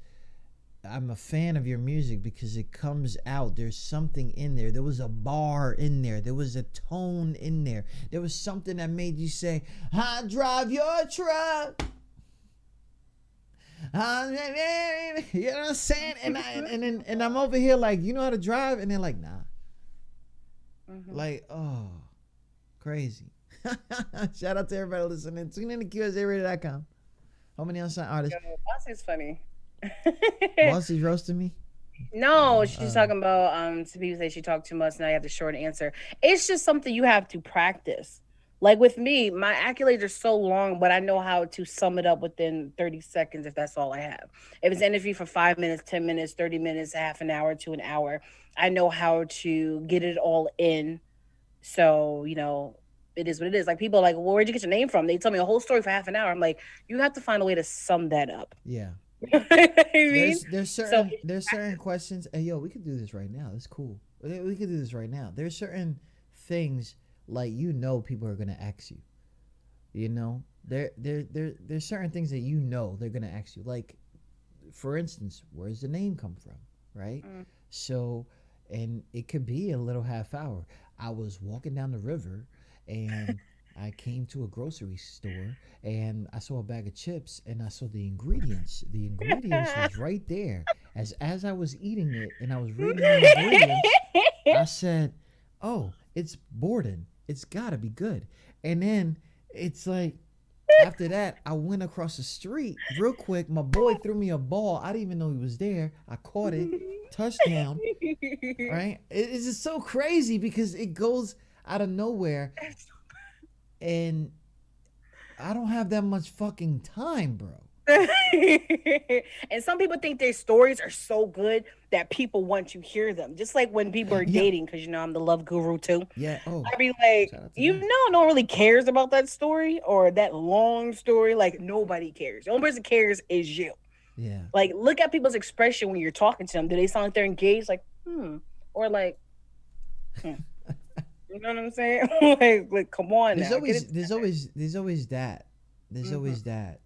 I'm a fan of your music because it comes out. There's something in there. There was a bar in there. There was a tone in there. There was something that made you say, I drive your truck. You know what I'm saying? And I'm over here like, you know how to drive? And they're like, nah. Like, oh, crazy. Shout out to everybody listening. Tune in to QSARadio.com. How many unsigned artists? Bossy's funny. Bossy's roasting me? No, she's talking about some people say she talked too much and I have the short answer. It's just something you have to practice. Like with me, my accolades are so long, but I know how to sum it up within 30 seconds if that's all I have. If it's an interview for 5 minutes, 10 minutes, 30 minutes, half an hour to an hour, I know how to get it all in. So, you know, it is what it is. Like people are like, well, where'd you get your name from? They tell me a whole story for half an hour. I'm like, you have to find a way to sum that up. Yeah. You know what I mean? There's certain questions. Hey, yo, we could do this right now. That's cool. We could do this right now. There's certain things like, you know, people are gonna ask you. You know, there's certain things that you know they're gonna ask you. Like, for instance, where's the name come from, right? So, and it could be a little half hour. I was walking down the river and I came to a grocery store and I saw a bag of chips and I saw the ingredients. The ingredients was right there. As I was eating it and I was reading the ingredients, I said, oh, it's Borden. It's gotta be good. And then it's like, after that, I went across the street real quick. My boy threw me a ball. I didn't even know he was there. I caught it. Touchdown. Right? It's just so crazy because it goes out of nowhere. And I don't have that much fucking time, bro. And some people think their stories are so good that people want to hear them. Just like when people are dating, because you know I'm the love guru too. Yeah. Oh. I be like, you know, no one really cares about that story or that long story. Like nobody cares. The only person cares is you. Yeah. Like look at people's expression when you're talking to them. Do they sound like they're engaged? Like or like You know what I'm saying? like come on. There's now. always that. There's always that.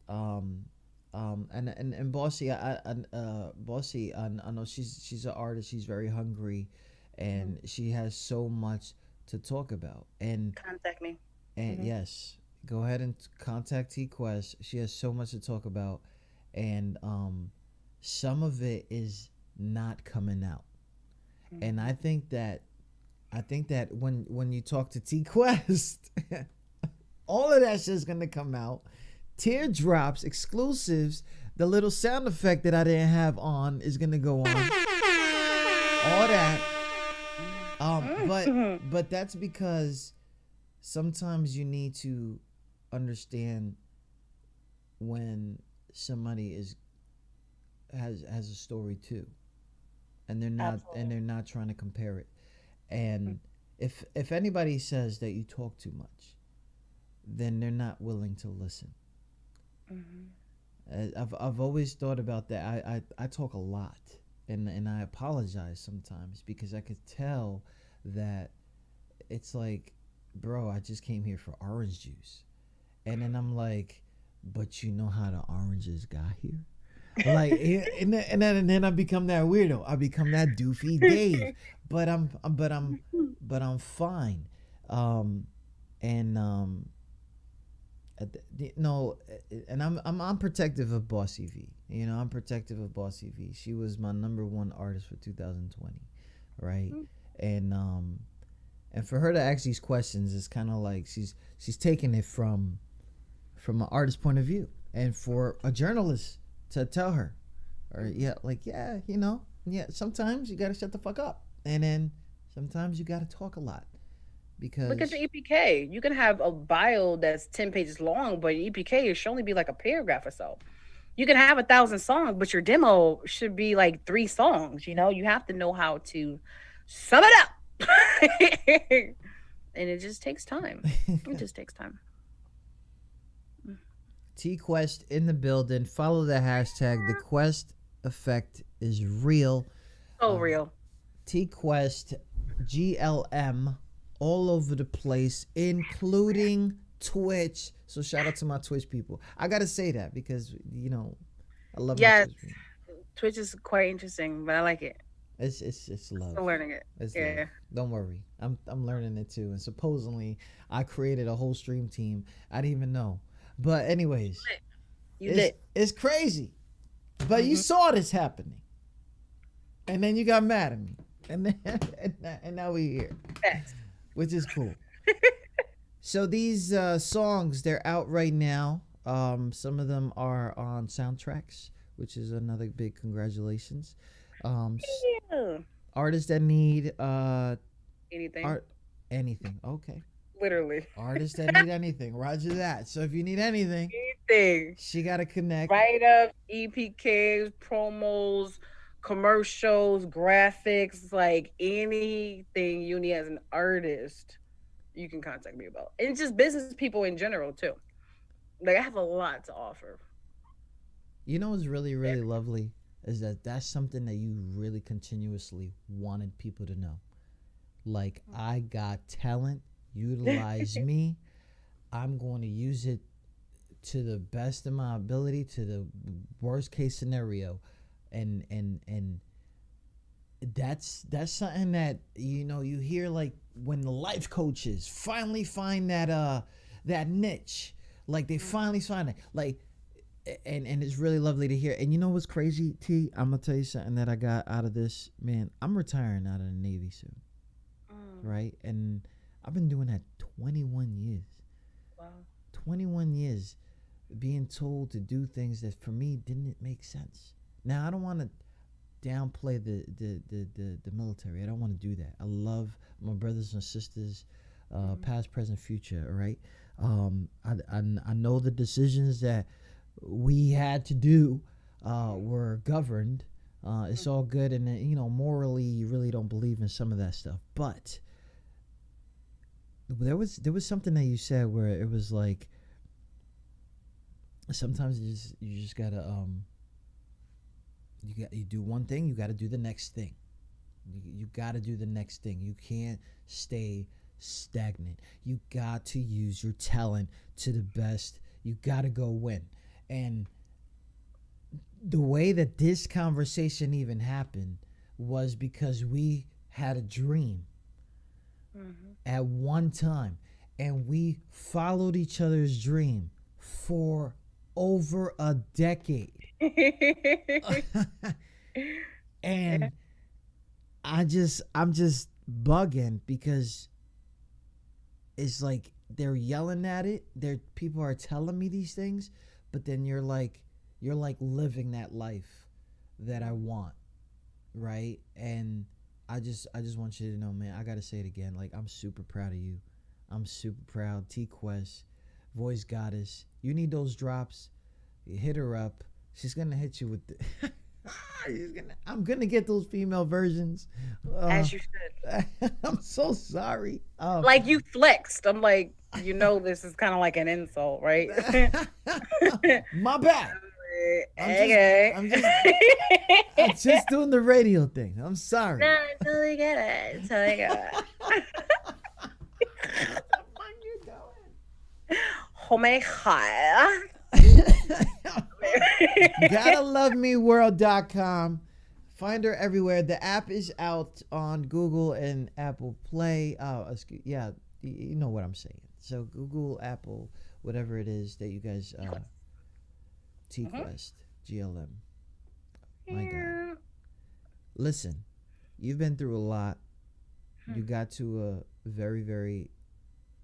And Bossy, Bossy, I know she's an artist. She's very hungry, and she has so much to talk about. And contact me. And yes, go ahead and contact T Quest. She has so much to talk about, and some of it is not coming out. And I think that when you talk to T Quest, all of that shit's gonna come out. Teardrops, exclusives, the little sound effect that I didn't have on is gonna go on. All that. But that's because sometimes you need to understand when somebody has a story too. And they're not trying to compare it. And if anybody says that you talk too much, then they're not willing to listen. I've always thought about that. I talk a lot, and I apologize sometimes because I could tell that it's like, bro, I just came here for orange juice, and then I'm like, but you know how the oranges got here? Like, and then I become that weirdo. I become that doofy Dave. But I'm fine. And I'm protective of Bossy V. You know, I'm protective of Bossy V. She was my #1 artist for 2020, right? And for her to ask these questions is kind of like she's taking it from an artist's point of view, and for a journalist to tell her, sometimes you gotta shut the fuck up, and then sometimes you gotta talk a lot. Because look at your EPK. You can have a bio that's 10 pages long, but your EPK should only be like a paragraph or so. You can have 1,000 songs, but your demo should be like 3 songs. You know, you have to know how to sum it up. And it just takes time. It just takes time. T Quest in the building. Follow the hashtag. The Quest effect is real. So real. T Quest GLM all over the place, including Twitch. So shout out to my Twitch people. I gotta say that because I love my Yes, Twitch people. Twitch is quite interesting, but I like it. It's love. Still learning it. It's Yeah. love. Don't worry. I'm learning it too. And supposedly I created a whole stream team. I didn't even know. But anyways, You did. it's crazy. But you saw this happening. And then you got mad at me. And then and now we're here. Facts. Which is cool. So these songs, they're out right now. Some of them are on soundtracks, which is another big congratulations. Yeah. Artists that need Anything. anything. Okay. Literally. Artists that need anything. Roger that. So if you need anything, Anything. she got to connect. Write-ups, EPKs, promos, commercials, graphics, like anything you need as an artist, you can contact me about. And just business people in general too. Like I have a lot to offer. You know what's really, really lovely is that that's something that you really continuously wanted people to know. Like, I got talent, utilize me. I'm going to use it to the best of my ability, to the worst case scenario. And that's something that you hear, like when the life coaches finally find that niche, like they finally find it, like, and it's really lovely to hear. And you know what's crazy, T? I'm gonna tell you something that I got out of this, man. I'm retiring out of the Navy soon, right? And I've been doing that 21 years. Wow. 21 years being told to do things that for me didn't make sense. Now I don't want to downplay the military. I don't want to do that. I love my brothers and sisters, past, present, future. All right. I know the decisions that we had to do were governed. It's all good, and morally, you really don't believe in some of that stuff. But there was something that you said where it was like, sometimes you just gotta you do one thing, you gotta do the next thing. You gotta do the next thing. You can't stay stagnant. You got to use your talent to the best. You gotta go win. And the way that this conversation even happened was because we had a dream at one time, and we followed each other's dream for over a decade. And I'm just bugging because it's like they're yelling at it. People are telling me these things, but then you're like living that life that I want, right? And I just want you to know, man, I gotta say it again. Like, I'm super proud of you. I'm super proud. T-Quest, Voice Goddess. You need those drops. You hit her up. She's gonna hit you with the I'm gonna get those female versions. As you should. I'm so sorry. Like you flexed. I'm like, this is kind of like an insult, right? My bad. Okay. I'm just doing the radio thing. I'm sorry. No, I totally get it. Totally get it. What you doing? Oh my God. GottaLoveMeWorld.com. Find her everywhere. The app is out on Google and Apple Play. Yeah, you know what I'm saying. So Google, Apple, whatever it is that you guys T-Quest, GLM. My God. Listen, you've been through a lot. You got to a very, very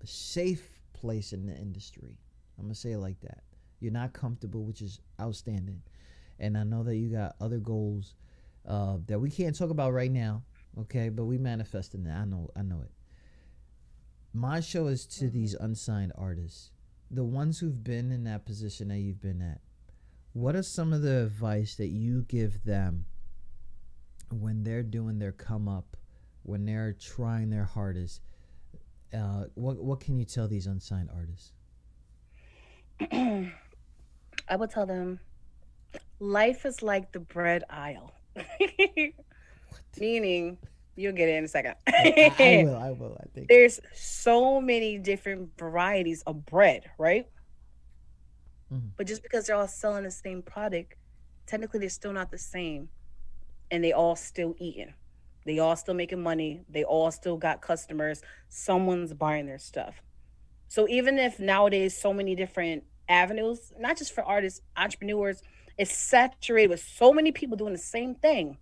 safe place in the industry. I'm going to say it like that. You're not comfortable, which is outstanding. And I know that you got other goals that we can't talk about right now, okay? But we manifesting that. I know it. My show is to these unsigned artists, the ones who've been in that position that you've been at. What are some of the advice that you give them when they're doing their come up, when they're trying their hardest? What can you tell these unsigned artists? I would tell them, life is like the bread aisle. Meaning, You'll get it in a second. I will. I think. There's so many different varieties of bread, right? But just because they're all selling the same product, technically they're still not the same. And they all still eating. They all still making money. They all still got customers. Someone's buying their stuff. So even if nowadays so many different avenues, not just for artists, entrepreneurs, it's saturated with so many people doing the same thing.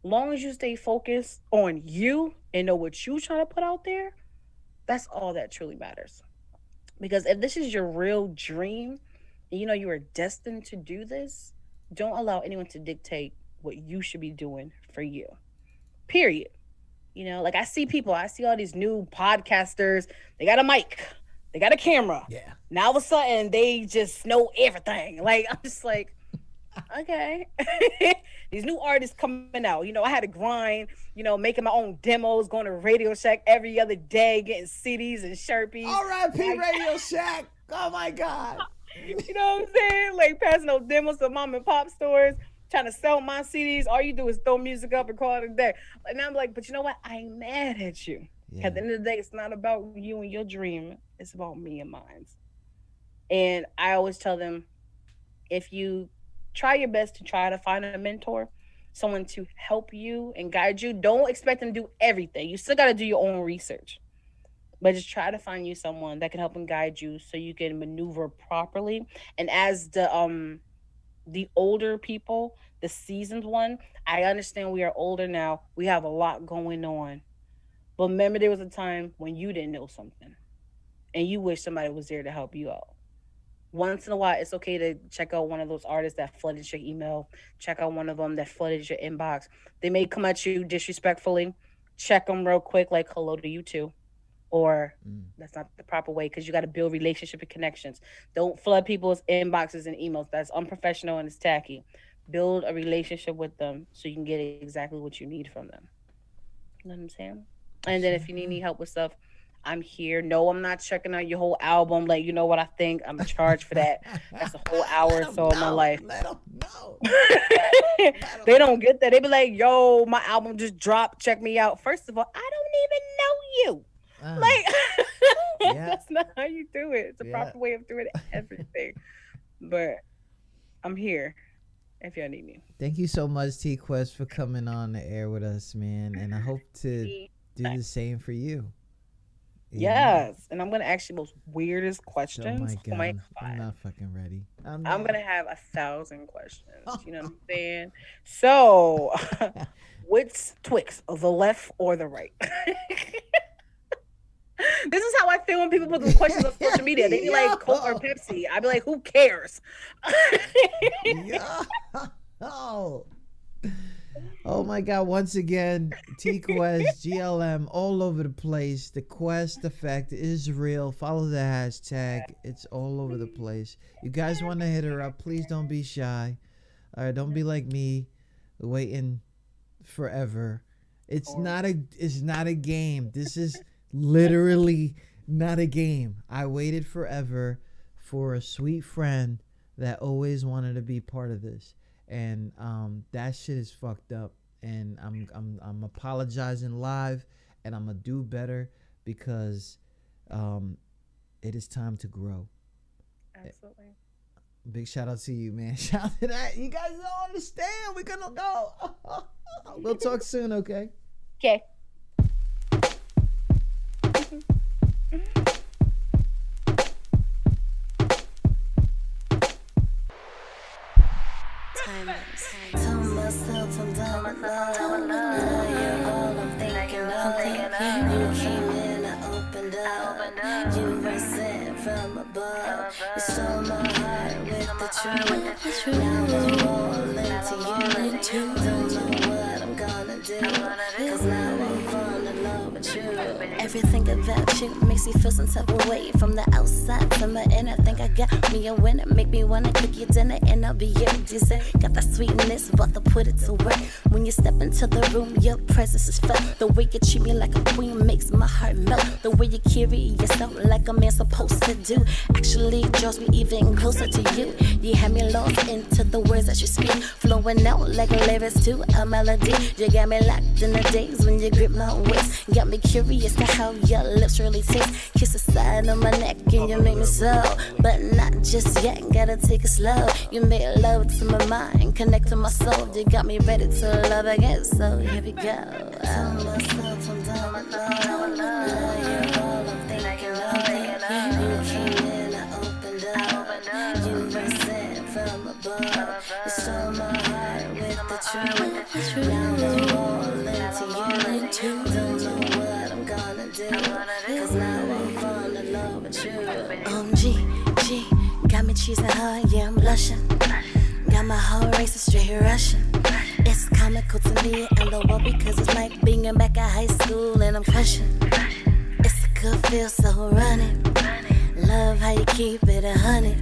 Long as you stay focused on you and know what you're trying to put out there, that's all that truly matters. Because if this is your real dream, and you know you are destined to do this, don't allow anyone to dictate what you should be doing for you. Period. You know, like I see all these new podcasters, they got a mic, they got a camera. Yeah. Now all of a sudden they just know everything. Like, I'm just like, okay. These new artists coming out, you know, I had to grind, you know, making my own demos, going to Radio Shack every other day, getting CDs and Sharpies. R.I.P. Radio Shack. Oh my God. You know what I'm saying? Like passing those demos to mom and pop stores, trying to sell my CDs. All you do is throw music up and call it a day. And I'm like, but you know what? I ain't mad at you. Yeah. At the end of the day, it's not about you and your dream. It's about me and mine. And I always tell them, if you try your best to try to find a mentor, someone to help you and guide you, don't expect them to do everything. You still got to do your own research. But just try to find you someone that can help and guide you so you can maneuver properly. And as the older people, the seasoned one, I understand we are older now. We have a lot going on. But remember, there was a time when you didn't know something and you wish somebody was there to help you out. Once in a while, it's okay to check out one of those artists that flooded your email. Check out one of them that flooded your inbox. They may come at you disrespectfully. Check them real quick, like, hello to you too. Or that's not the proper way, because you got to build relationship and connections. Don't flood people's inboxes and emails. That's unprofessional and it's tacky. Build a relationship with them so you can get exactly what you need from them. You know what I'm saying? And then if you need any help with stuff, I'm here. No, I'm not checking out your whole album. Like, you know what I think? I'm in charge for that. That's a whole hour or so of my life. Let them know. They don't get that. They be like, yo, my album just dropped. Check me out. First of all, I don't even know you. That's not how you do it. It's a proper way of doing everything. But I'm here if y'all need me. Thank you so much, T-Quest, for coming on the air with us, man. And I hope to do the same for you. Yes, and I'm gonna ask you most weirdest questions. Oh my God, I'm not fucking ready. I'm gonna have 1,000 questions. You know what I'm saying? So, what's Twix, the left or the right? This is how I feel when people put those questions on social media. They be like Coke or Pepsi. I be like, who cares? Oh my God, once again, T-Quest, GLM, all over the place. The Quest effect is real. Follow the hashtag. It's all over the place. You guys want to hit her up, please don't be shy. All right, don't be like me, waiting forever. It's not a game. This is literally not a game. I waited forever for a sweet friend that always wanted to be part of this. And that shit is fucked up, and I'm apologizing live, and I'm gonna do better because it is time to grow. Absolutely. Big shout out to you, man. Shout out to that. You guys don't understand. We're gonna go. We'll talk soon, okay? Okay. Tell myself I'm done with love. Now you're all I'm thinking of. You came in, I opened up. You were sent from above. You stole my heart with the truth. Now I'm all into you. Don't know what I'm gonna do, 'cause now I'm falling in love with you. Everything about you makes me feel some type of way. From the outside to my inner, think I got me a winner. Make me wanna cook your dinner and I'll be your dessert. Got that sweetness, about to put it to work. When you step into the room, your presence is felt. The way you treat me like a queen makes my my heart melt. The way you carry yourself like a man supposed to do actually draws me even closer to you. You have me lost into the words that you speak, flowing out like lyrics to a melody. You got me locked in the days when you grip my waist. Got me curious to how your lips really taste. Kiss the side of my neck and you make me so, but not just yet. Gotta take it slow. You make love to my mind, connect to my soul. You got me ready to love again. So here we go. Tell myself I'm down with love. You're all I'm thinking of. You came in, I opened up. You were sent from above. You stole my heart with the truth. Now I'm all into you. Don't know what I'm gonna do, 'cause now I'm falling in love with you. G, got me cheesing hard, yeah, I'm blushing. Got my whole race straight Russian. It's comical to me and the world because it's like being back at high school and I'm crushing. It's a good feel, so run it. Love how you keep it 100.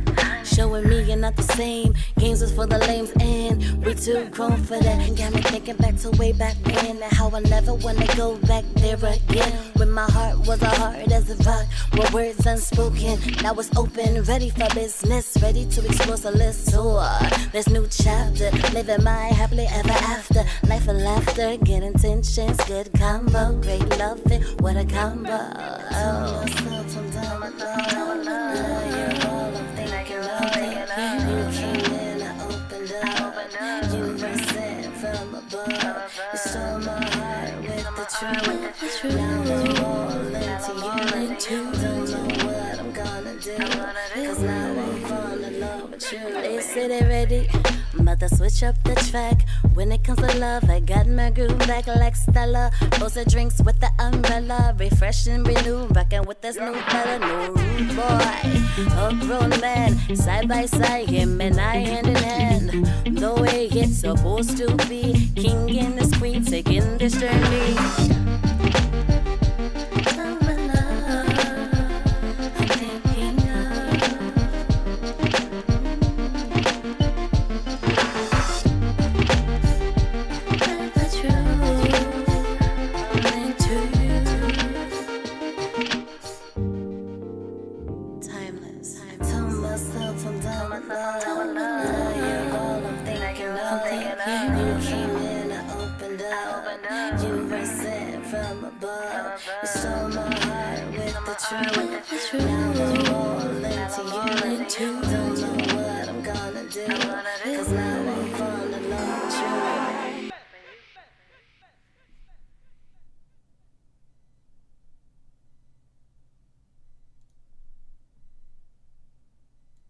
Showing me you're not the same. Games is for the lames and we too grown for that. Got me thinking back to way back when and how I never wanna go back there again. When my heart was hard as a rock, with words unspoken. Now it's open, ready for business, ready to explore. So let's tour this new chapter, living my happily ever after. Life and laughter, good intentions, good combo, great loving, what a combo. Oh, myself, I'm down with love. You're all I'm thinking of. You came in, I opened up. You were sent from above. You stole my heart with the truth. Now I'm all into you. Don't know what I'm gonna do, 'cause now I'm falling in love with you. They say they're ready, but to switch up the track. When it comes to love, I got my groove back like Stella. Those are drinks with the umbrella, refresh and renew. Rockin' with this new fella, no rude boy, a grown man, side by side, him and I hand in hand. The way it's supposed to be, king and this queen taking this journey.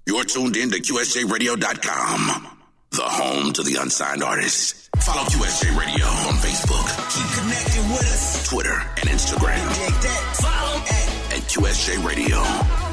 You're tuned in to QSJRadio.com, the home to the unsigned artists. Follow QSJ Radio on Facebook. Keep connecting with us. Twitter and Instagram. Dig that. Follow at QSJ Radio.